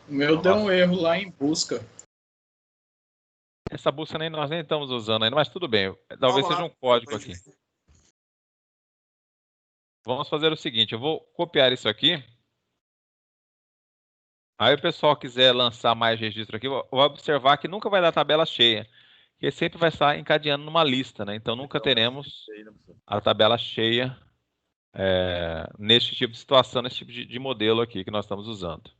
O meu deu um erro lá em busca. Essa busca nós nem estamos usando ainda, mas tudo bem. Talvez seja um código aqui. Vamos fazer o seguinte, eu vou copiar isso aqui. Aí o pessoal quiser lançar mais registro aqui, vai observar que nunca vai dar tabela cheia. que sempre vai estar encadeando numa lista, né? Então nunca teremos a tabela cheia neste tipo de situação, nesse tipo de modelo aqui que nós estamos usando.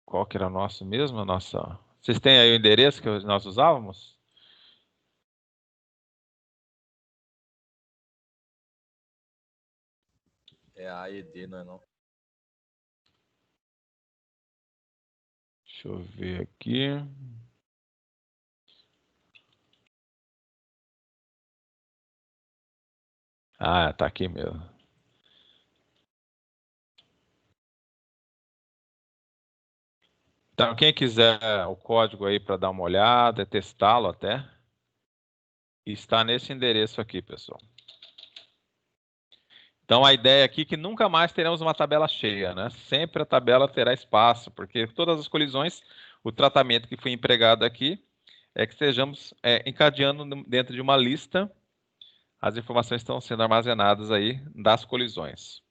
Qual que era o nosso mesmo? Vocês têm aí o endereço que nós usávamos? É a AED, não é não? Deixa eu ver aqui. Ah, tá aqui mesmo. Então, quem quiser o código aí para dar uma olhada, testá-lo até, está nesse endereço aqui, pessoal. Então, a ideia aqui é que nunca mais teremos uma tabela cheia, né? Sempre a tabela terá espaço, porque todas as colisões, o tratamento que foi empregado aqui é que estejamos encadeando dentro de uma lista, as informações estão sendo armazenadas aí das colisões.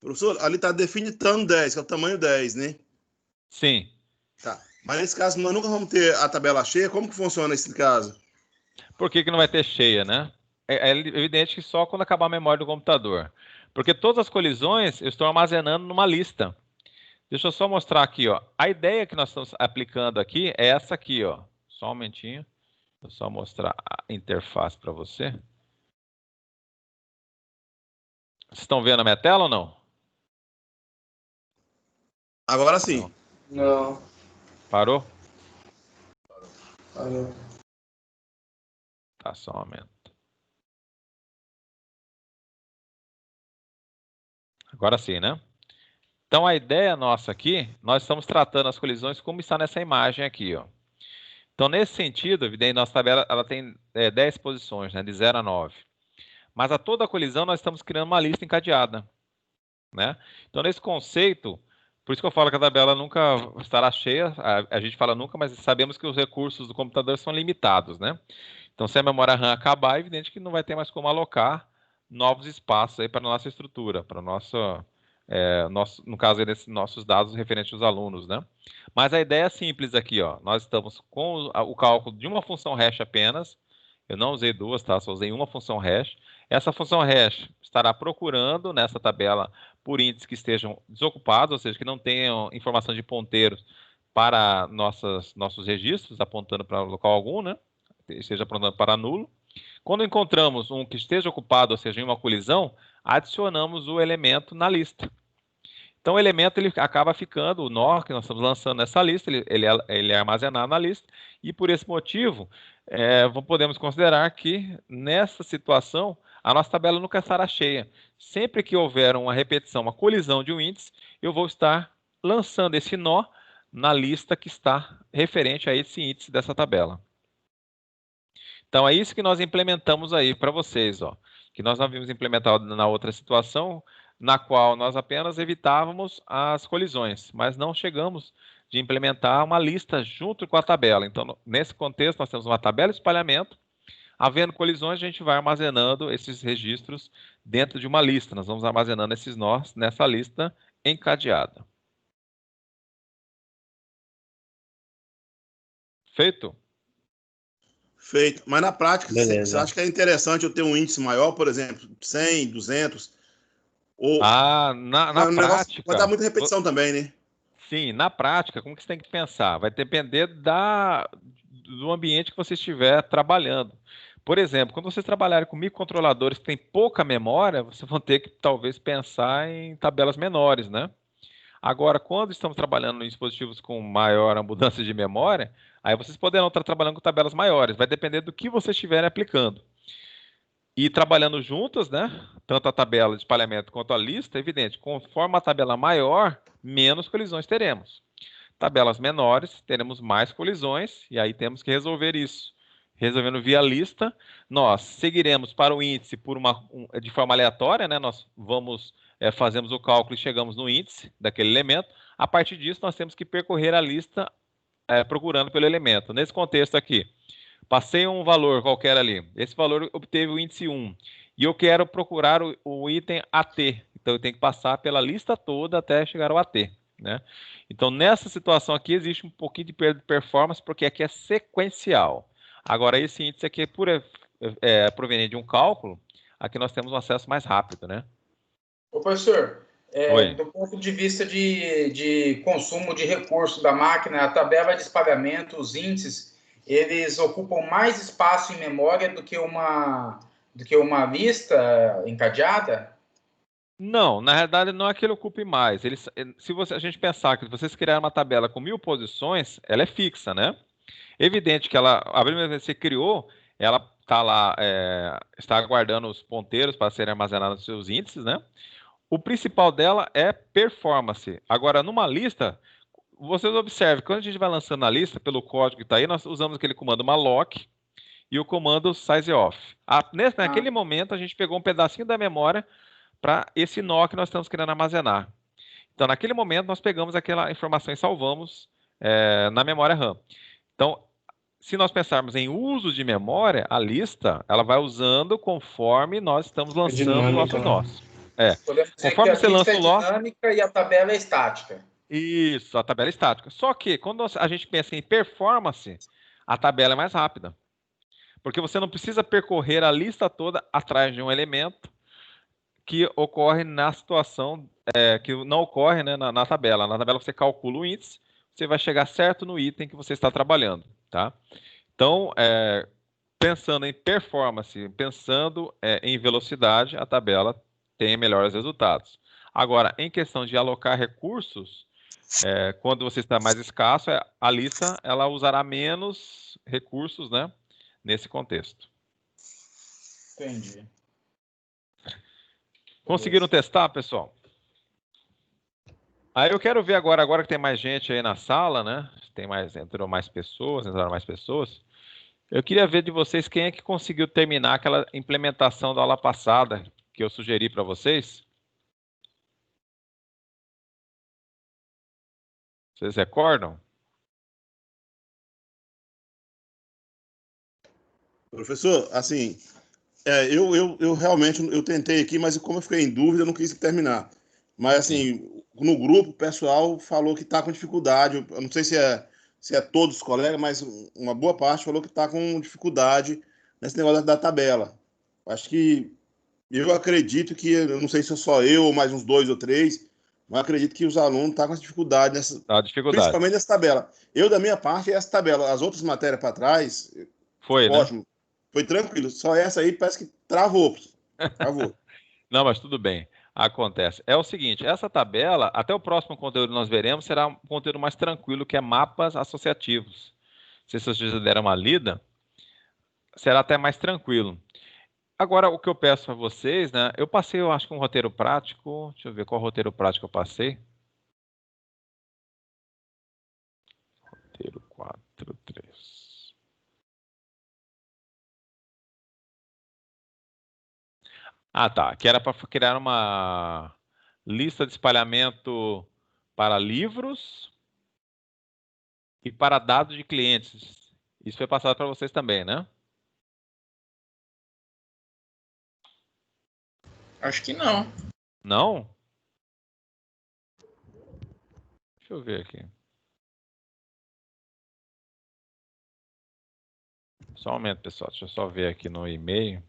Professor, ali está definindo 10, que é o tamanho 10, né? Sim. Tá. Mas nesse caso, nós nunca vamos ter a tabela cheia. Como que funciona esse caso? Por que não vai ter cheia, né? É evidente que só quando acabar a memória do computador. Porque todas as colisões eu estou armazenando numa lista. Deixa eu só mostrar aqui, ó. A ideia que nós estamos aplicando aqui é essa aqui, ó. Só um momentinho. Vou só mostrar a interface para você. Vocês estão vendo a minha tela ou não? Agora sim. Não. Parou? Parou. Tá, só um momento. Agora sim, né? Então, a ideia nossa aqui, nós estamos tratando as colisões como está nessa imagem aqui, ó. Então, nesse sentido, evidente, nossa tabela ela tem 10 posições, né, de 0 a 9. Mas a toda colisão nós estamos criando uma lista encadeada, né? Então, nesse conceito, por isso que eu falo que a tabela nunca estará cheia, a gente fala nunca, mas sabemos que os recursos do computador são limitados, né? Então, se a memória RAM acabar, é evidente que não vai ter mais como alocar novos espaços aí para a nossa estrutura, para no caso, desses nossos dados referentes aos alunos, né? Mas a ideia é simples aqui, ó. Nós estamos com o cálculo de uma função hash apenas. Eu não usei duas, tá? Só usei uma função hash. Essa função hash estará procurando nessa tabela por índices que estejam desocupados, ou seja, que não tenham informação de ponteiros para nossos registros, apontando para local algum, né? Esteja apontando para nulo. Quando encontramos um que esteja ocupado, ou seja, em uma colisão, adicionamos o elemento na lista. Então, o elemento ele acaba ficando, o nó que nós estamos lançando nessa lista, ele é armazenado na lista, e por esse motivo, podemos considerar que nessa situação, a nossa tabela nunca estará cheia. Sempre que houver uma repetição, uma colisão de um índice, eu vou estar lançando esse nó na lista que está referente a esse índice dessa tabela. Então, é isso que nós implementamos aí para vocês, ó, que nós não havíamos implementado na outra situação, na qual nós apenas evitávamos as colisões, mas não chegamos de implementar uma lista junto com a tabela. Então, nesse contexto, nós temos uma tabela de espalhamento. Havendo colisões, a gente vai armazenando esses registros dentro de uma lista. Nós vamos armazenando esses nós nessa lista encadeada. Feito? Feito. Mas na prática, você acha que é interessante eu ter um índice maior, por exemplo, 100, 200? Ou... na prática... Vai dar muita repetição também, né? Sim, na prática, como que você tem que pensar? Vai depender do ambiente que você estiver trabalhando. Por exemplo, quando vocês trabalharem com microcontroladores que têm pouca memória, vocês vão ter que talvez pensar em tabelas menores, né? Agora, quando estamos trabalhando em dispositivos com maior abundância de memória, aí vocês poderão estar trabalhando com tabelas maiores. Vai depender do que vocês estiverem aplicando. E trabalhando juntas, né? Tanto a tabela de espalhamento quanto a lista, é evidente, conforme a tabela maior, menos colisões teremos. Tabelas menores, teremos mais colisões, e aí temos que resolver isso. Resolvendo via lista, nós seguiremos para o índice de forma aleatória, né? Nós fazemos o cálculo e chegamos no índice daquele elemento. A partir disso, nós temos que percorrer a lista procurando pelo elemento. Nesse contexto aqui, passei um valor qualquer ali. Esse valor obteve o índice 1. e eu quero procurar o item AT. Então, eu tenho que passar pela lista toda até chegar ao AT, né? Então, nessa situação aqui, existe um pouquinho de perda de performance, porque aqui é sequencial. Agora, esse índice aqui, por proveniente de um cálculo, aqui nós temos um acesso mais rápido, né? Ô, professor, Oi. do ponto de vista de consumo de recursos da máquina, a tabela de pagamento, os índices, eles ocupam mais espaço em memória do que uma lista encadeada? Não, na realidade não é que ele ocupe mais. A gente pensar que vocês criaram uma tabela com 1000 posições, ela é fixa, né? Evidente que a primeira vez que você criou, ela está lá, está aguardando os ponteiros para serem armazenados nos seus índices, né? O principal dela é performance. Agora, numa lista, vocês observem, quando a gente vai lançando a lista, pelo código que está aí, nós usamos aquele comando malloc e o comando sizeof. Naquele momento, a gente pegou um pedacinho da memória para esse nó que nós estamos querendo armazenar. Então, naquele momento, nós pegamos aquela informação e salvamos na memória RAM. Então, se nós pensarmos em uso de memória, a lista ela vai usando conforme nós estamos lançando os nossos nós. Podemos dizer Conforme que você a lista lança é o nó, dinâmica e a tabela é estática. isso, a tabela é estática. Só que quando a gente pensa em performance, a tabela é mais rápida. Porque você não precisa percorrer a lista toda atrás de um elemento que ocorre na situação, que não ocorre, né, na tabela. Na tabela você calcula o índice, você vai chegar certo no item que você está trabalhando, tá? Então, pensando em performance, pensando em velocidade, a tabela tem melhores resultados. Agora, em questão de alocar recursos, quando você está mais escasso, a lista ela usará menos recursos, né, nesse contexto. Entendi. Conseguiram testar, pessoal? Aí eu quero ver agora que tem mais gente aí na sala, né? Entraram mais pessoas. Eu queria ver de vocês quem é que conseguiu terminar aquela implementação da aula passada que eu sugeri para vocês. Vocês recordam? Professor, assim, eu realmente eu tentei aqui, mas como eu fiquei em dúvida, eu não quis terminar. Mas, assim, no grupo, o pessoal falou que está com dificuldade. Eu não sei se é todos os colegas, mas uma boa parte falou que está com dificuldade nesse negócio da tabela. Acho que eu acredito que, eu não sei se é só eu ou mais uns 2 ou 3, mas acredito que os alunos estão com essa dificuldade, Dificuldade. principalmente nessa tabela. Eu, da minha parte, é essa tabela. As outras matérias para trás, Foi, né? ótimo. Foi tranquilo. Só essa aí parece que travou. Travou. Não, mas tudo bem. Acontece. É o seguinte, essa tabela, até o próximo conteúdo que nós veremos, será um conteúdo mais tranquilo, que é mapas associativos. Se vocês deram uma lida, será até mais tranquilo. Agora, o que eu peço para vocês, né? Eu passei, eu acho que um roteiro prático. Deixa eu ver qual roteiro prático eu passei. Roteiro 4.3. Ah, tá. Que era para criar uma lista de espalhamento para livros e para dados de clientes. Isso foi passado para vocês também, né? Acho que não. Não? Deixa eu ver aqui. Só um momento, pessoal. Deixa eu só ver aqui no e-mail.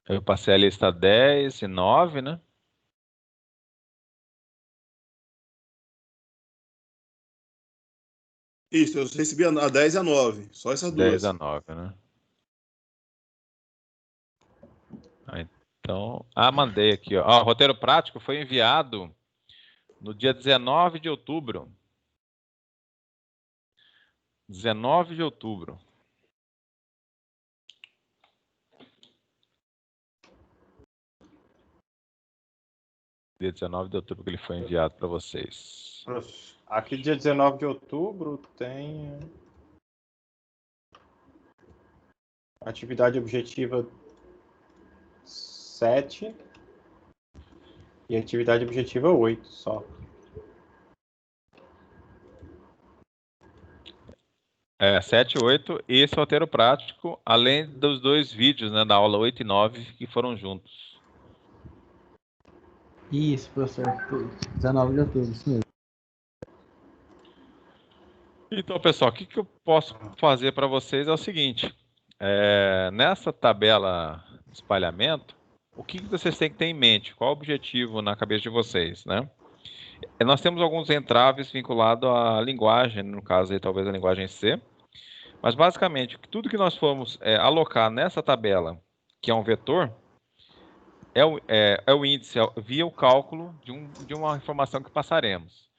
Eu passei a lista 10 e 9, né? Isso, eu recebi a 10 e a 9. Só essas 10 a duas. 9, né? Então, mandei aqui, ó. O roteiro prático foi enviado no dia 19 de outubro. 19 de outubro. Dia 19 de outubro que ele foi enviado para vocês. Aqui, dia 19 de outubro, tem atividade objetiva 7 e atividade objetiva 8 só. É, 7 e 8, e esse roteiro prático, além dos 2 vídeos, né, da aula 8 e 9, que foram juntos. Isso, professor. 19 de outubro, isso mesmo. Então, pessoal, o que eu posso fazer para vocês é o seguinte. Nessa tabela de espalhamento, o que vocês têm que ter em mente? Qual o objetivo na cabeça de vocês, né? Nós temos alguns entraves vinculados à linguagem, no caso aí talvez a linguagem C, mas basicamente tudo que nós formos alocar nessa tabela, que é um vetor, é o índice via o cálculo de uma informação que passaremos.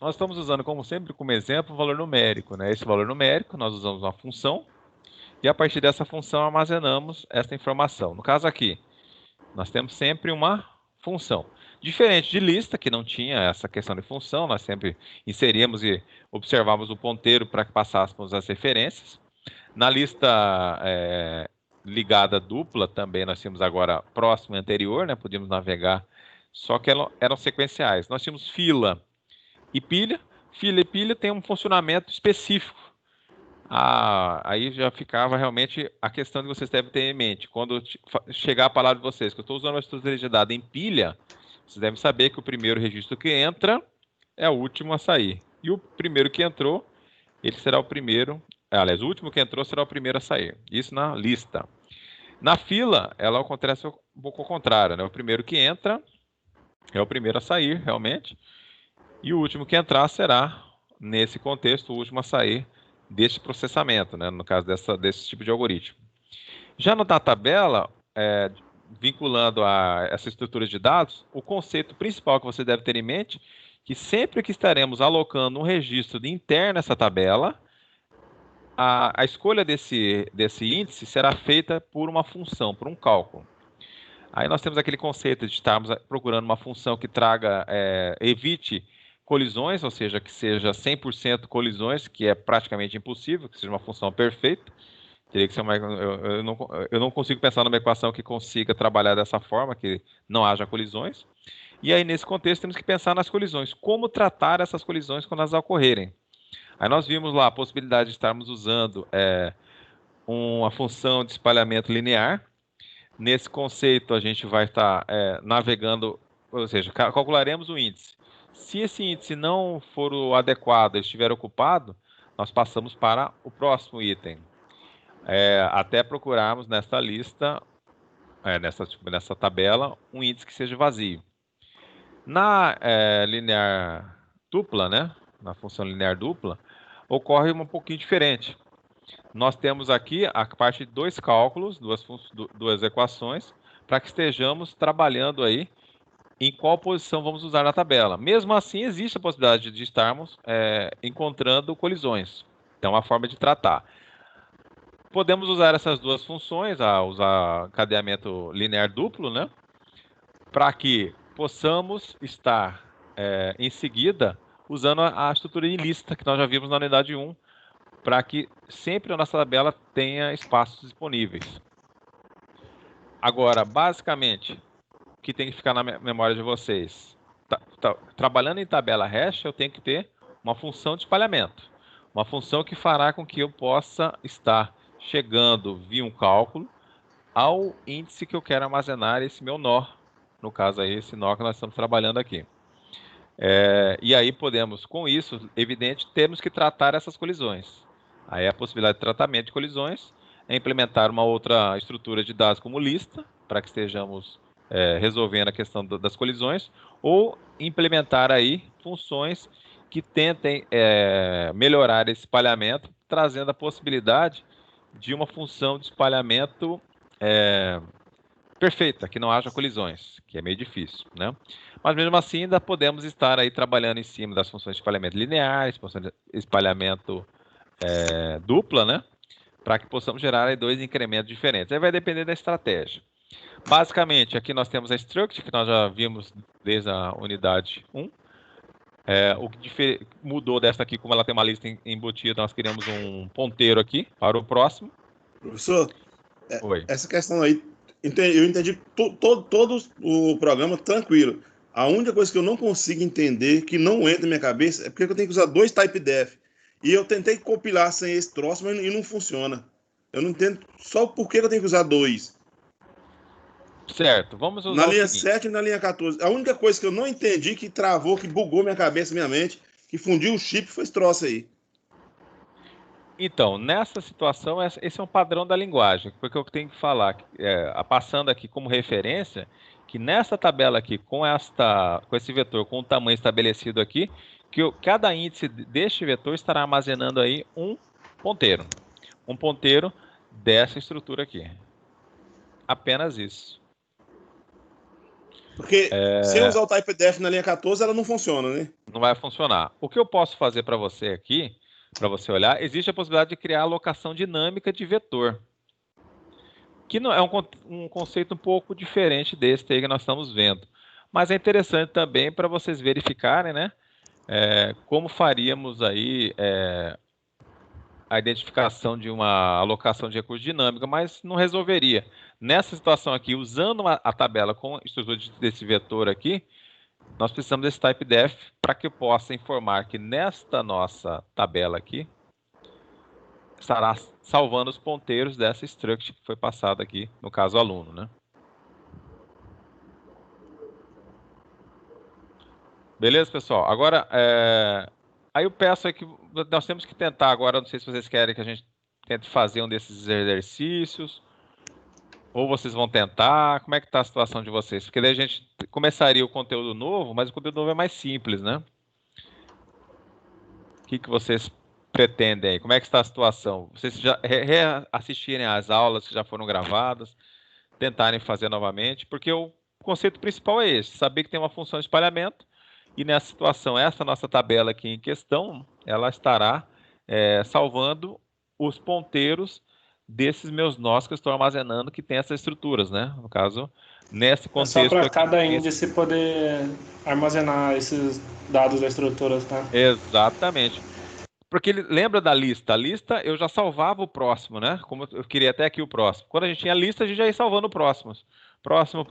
Nós estamos usando, como sempre, como exemplo, o valor numérico, né? Esse valor numérico, nós usamos uma função, e a partir dessa função armazenamos essa informação. No caso aqui, nós temos sempre uma função. Diferente de lista, que não tinha essa questão de função, nós sempre inseríamos e observávamos o ponteiro para que passássemos as referências. Na lista ligada dupla, também nós tínhamos agora próximo e anterior, né? Podíamos navegar, só que eram sequenciais. Nós tínhamos fila e pilha. Fila e pilha tem um funcionamento específico. Aí já ficava realmente a questão que vocês devem ter em mente. Quando chegar a palavra de vocês, que eu estou usando uma estrutura de dados em pilha, vocês devem saber que o primeiro registro que entra é o último a sair. E o primeiro que entrou, ele será o primeiro. Aliás, o último que entrou será o primeiro a sair. Isso na lista. Na fila, ela acontece um pouco ao contrário, né? O primeiro que entra é o primeiro a sair, realmente. E o último que entrar será, nesse contexto, o último a sair deste processamento, né? No caso desse tipo de algoritmo. Já na tabela, vinculando a essa estrutura de dados, o conceito principal que você deve ter em mente, que sempre que estaremos alocando um registro interno nessa tabela, a escolha desse índice será feita por uma função, por um cálculo. Aí nós temos aquele conceito de estarmos procurando uma função que evite colisões, ou seja, que seja 100% colisões, que é praticamente impossível, que seja uma função perfeita. Teria que ser eu não consigo pensar numa equação que consiga trabalhar dessa forma, que não haja colisões. E aí, nesse contexto, temos que pensar nas colisões. Como tratar essas colisões quando elas ocorrerem? Aí nós vimos lá a possibilidade de estarmos usando uma função de espalhamento linear. Nesse conceito, a gente vai estar navegando, ou seja, calcularemos o índice. Se esse índice não for o adequado, ele estiver ocupado, nós passamos para o próximo item. Até procurarmos nessa lista, nessa tabela, um índice que seja vazio. Na linear dupla, né, na função linear dupla, ocorre um pouquinho diferente. Nós temos aqui a parte de 2 cálculos, duas equações, para que estejamos trabalhando aí em qual posição vamos usar na tabela. Mesmo assim, existe a possibilidade de estarmos encontrando colisões. Então, é uma forma de tratar. Podemos usar essas duas funções, usar cadeamento linear duplo, né? Para que possamos estar, em seguida, usando a estrutura de lista que nós já vimos na unidade 1, para que sempre a nossa tabela tenha espaços disponíveis. Agora, basicamente, o que tem que ficar na memória de vocês? Trabalhando em tabela hash, eu tenho que ter uma função de espalhamento. Uma função que fará com que eu possa estar chegando via um cálculo ao índice que eu quero armazenar esse meu nó. No caso aí, esse nó que nós estamos trabalhando aqui. E aí podemos, com isso, evidente, temos que tratar essas colisões. Aí a possibilidade de tratamento de colisões é implementar uma outra estrutura de dados como lista, para que estejamos resolvendo a questão das colisões, ou implementar aí funções que tentem melhorar esse espalhamento, trazendo a possibilidade de uma função de espalhamento perfeita, que não haja colisões, que é meio difícil, né? Mas mesmo assim ainda podemos estar aí trabalhando em cima das funções de espalhamento linear, funções de espalhamento dupla, né? Para que possamos gerar aí 2 incrementos diferentes. Aí vai depender da estratégia. Basicamente, aqui nós temos a struct, que nós já vimos desde a unidade 1. O que mudou dessa aqui, como ela tem uma lista embutida, nós queremos um ponteiro aqui para o próximo. Professor, Oi. essa questão aí, eu entendi todo o programa tranquilo. A única coisa que eu não consigo entender, que não entra na minha cabeça, é porque eu tenho que usar 2 typedef. E eu tentei compilar sem esse troço, mas não funciona. Eu não entendo só por que eu tenho que usar 2. Certo, vamos usar Na o linha seguinte. 7 e na linha 14. A única coisa que eu não entendi, que travou, que bugou minha cabeça, minha mente, que fundiu o chip, foi esse troço aí. Então, nessa situação, esse é um padrão da linguagem, porque eu tenho que falar, passando aqui como referência, que nessa tabela aqui, com esse vetor, com o tamanho estabelecido aqui, cada índice deste vetor estará armazenando aí um ponteiro dessa estrutura aqui. Apenas isso. Porque se eu usar o typedef na linha 14, ela não funciona, né? Não vai funcionar. O que eu posso fazer para você aqui, para você olhar, existe a possibilidade de criar alocação dinâmica de vetor. Que não, é um conceito um pouco diferente desse aí que nós estamos vendo. Mas é interessante também para vocês verificarem, né? Como faríamos aí a identificação de uma alocação de recurso dinâmica, mas não resolveria. Nessa situação aqui, usando a tabela com a estrutura desse vetor aqui, nós precisamos desse typedef para que eu possa informar que nesta nossa tabela aqui estará salvando os ponteiros dessa struct que foi passada aqui, no caso aluno, né? Beleza, pessoal? Agora, aí eu peço aí que nós temos que tentar agora, não sei se vocês querem que a gente tente fazer um desses exercícios, ou vocês vão tentar, como é que está a situação de vocês? Porque daí a gente começaria o conteúdo novo, mas o conteúdo novo é mais simples, né? O que vocês pretendem aí? Como é que está a situação? Vocês já reassistirem às aulas que já foram gravadas, tentarem fazer novamente, porque o conceito principal é esse, saber que tem uma função de espalhamento, e nessa situação, essa nossa tabela aqui em questão, ela estará salvando os ponteiros desses meus nós que eu estou armazenando que tem essas estruturas, né? No caso, nesse contexto só para aqui, cada índice poder armazenar esses dados da estrutura, tá? Exatamente. Porque ele lembra da lista. A lista eu já salvava o próximo, né? Como eu queria até aqui o próximo. Quando a gente tinha a lista, a gente já ia salvando o próximo. Próximo.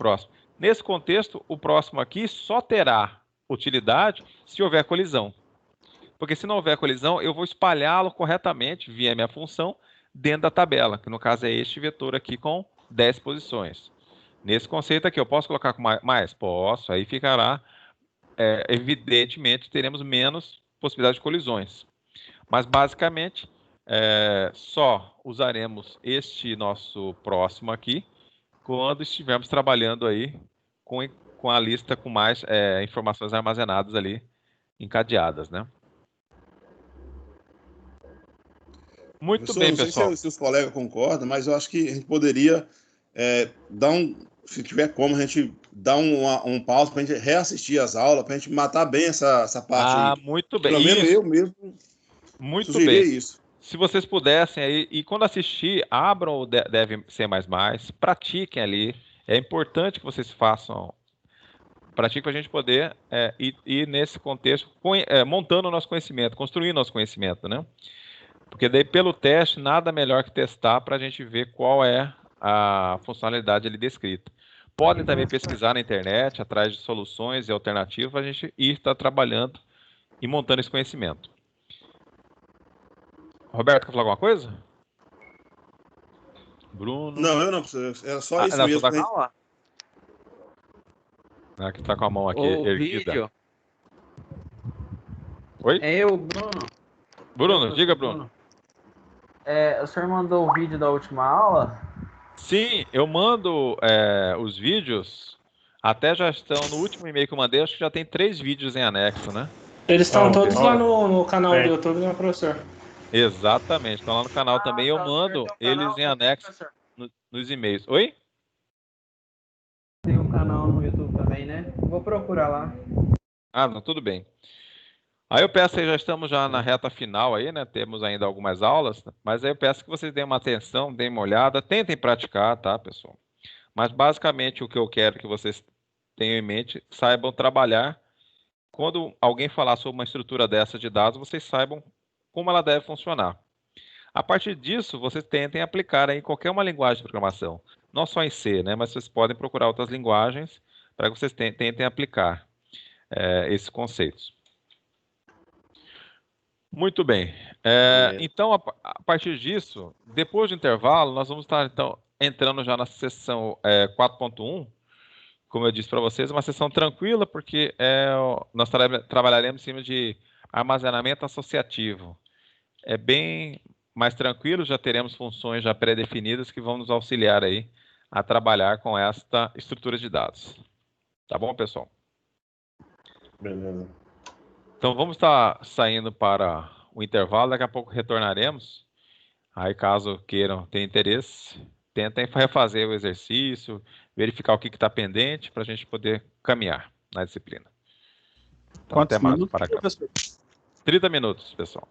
Nesse contexto, o próximo aqui só terá utilidade se houver colisão. Porque se não houver colisão, eu vou espalhá-lo corretamente via minha função dentro da tabela, que no caso é este vetor aqui com 10 posições. Nesse conceito aqui, eu posso colocar com mais? Posso. Aí ficará, evidentemente, teremos menos possibilidade de colisões. Mas, basicamente, só usaremos este nosso próximo aqui quando estivermos trabalhando aí com a lista com mais informações armazenadas ali, encadeadas, né? Muito bem, pessoal. Não sei se os colegas concordam, mas eu acho que a gente poderia se tiver como, a gente dar um pause para a gente reassistir as aulas, para a gente matar bem essa parte aí. Muito bem. Pelo menos eu mesmo sugeriria isso. Se vocês pudessem aí, e quando assistir, abram o Dev C++, pratiquem ali. É importante que vocês façam, pratiquem para a gente poder ir nesse contexto, montando o nosso conhecimento, construindo o nosso conhecimento, né? Porque daí, pelo teste, nada melhor que testar para a gente ver qual é a funcionalidade ali descrita. Podem também pesquisar na internet, atrás de soluções e alternativas, para a gente estar trabalhando e montando esse conhecimento. Roberto, quer falar alguma coisa? Bruno? Não, eu não, professor. Era só isso mesmo. Que está com a mão aqui O erguida. vídeo. Oi? É eu, Bruno. Bruno, diga, Bruno. O senhor mandou o vídeo da última aula? Sim, eu mando os vídeos. Até já estão no último e-mail que eu mandei. Acho que já tem 3 vídeos em anexo, né? Eles estão todos lá no canal do YouTube, né, professor? Exatamente, estão lá no canal também. Eu mando eles em anexo nos e-mails. Oi? Tem um canal no YouTube também, né? Vou procurar lá. Não, tudo bem. Aí eu peço aí, já estamos já na reta final aí, né? Temos ainda algumas aulas, mas aí eu peço que vocês deem uma atenção, deem uma olhada, tentem praticar, tá, pessoal? Mas basicamente o que eu quero que vocês tenham em mente, saibam trabalhar quando alguém falar sobre uma estrutura dessa de dados, vocês saibam como ela deve funcionar. A partir disso, vocês tentem aplicar aí qualquer uma linguagem de programação. Não só em C, né? Mas vocês podem procurar outras linguagens para que vocês tentem aplicar esses conceitos. Muito bem. Então, a partir disso, depois do intervalo, nós vamos estar então, entrando já na sessão 4.1. Como eu disse para vocês, uma sessão tranquila, porque nós trabalharemos em cima de armazenamento associativo. É bem mais tranquilo, já teremos funções já pré-definidas que vão nos auxiliar aí a trabalhar com esta estrutura de dados. Tá bom, pessoal? Beleza. Então, vamos estar saindo para o intervalo, daqui a pouco retornaremos. Aí, caso queiram ter interesse, tentem refazer o exercício, verificar o que está pendente para a gente poder caminhar na disciplina. Então, Quantos até mais minutos, para cá. professor? 30 minutos, pessoal.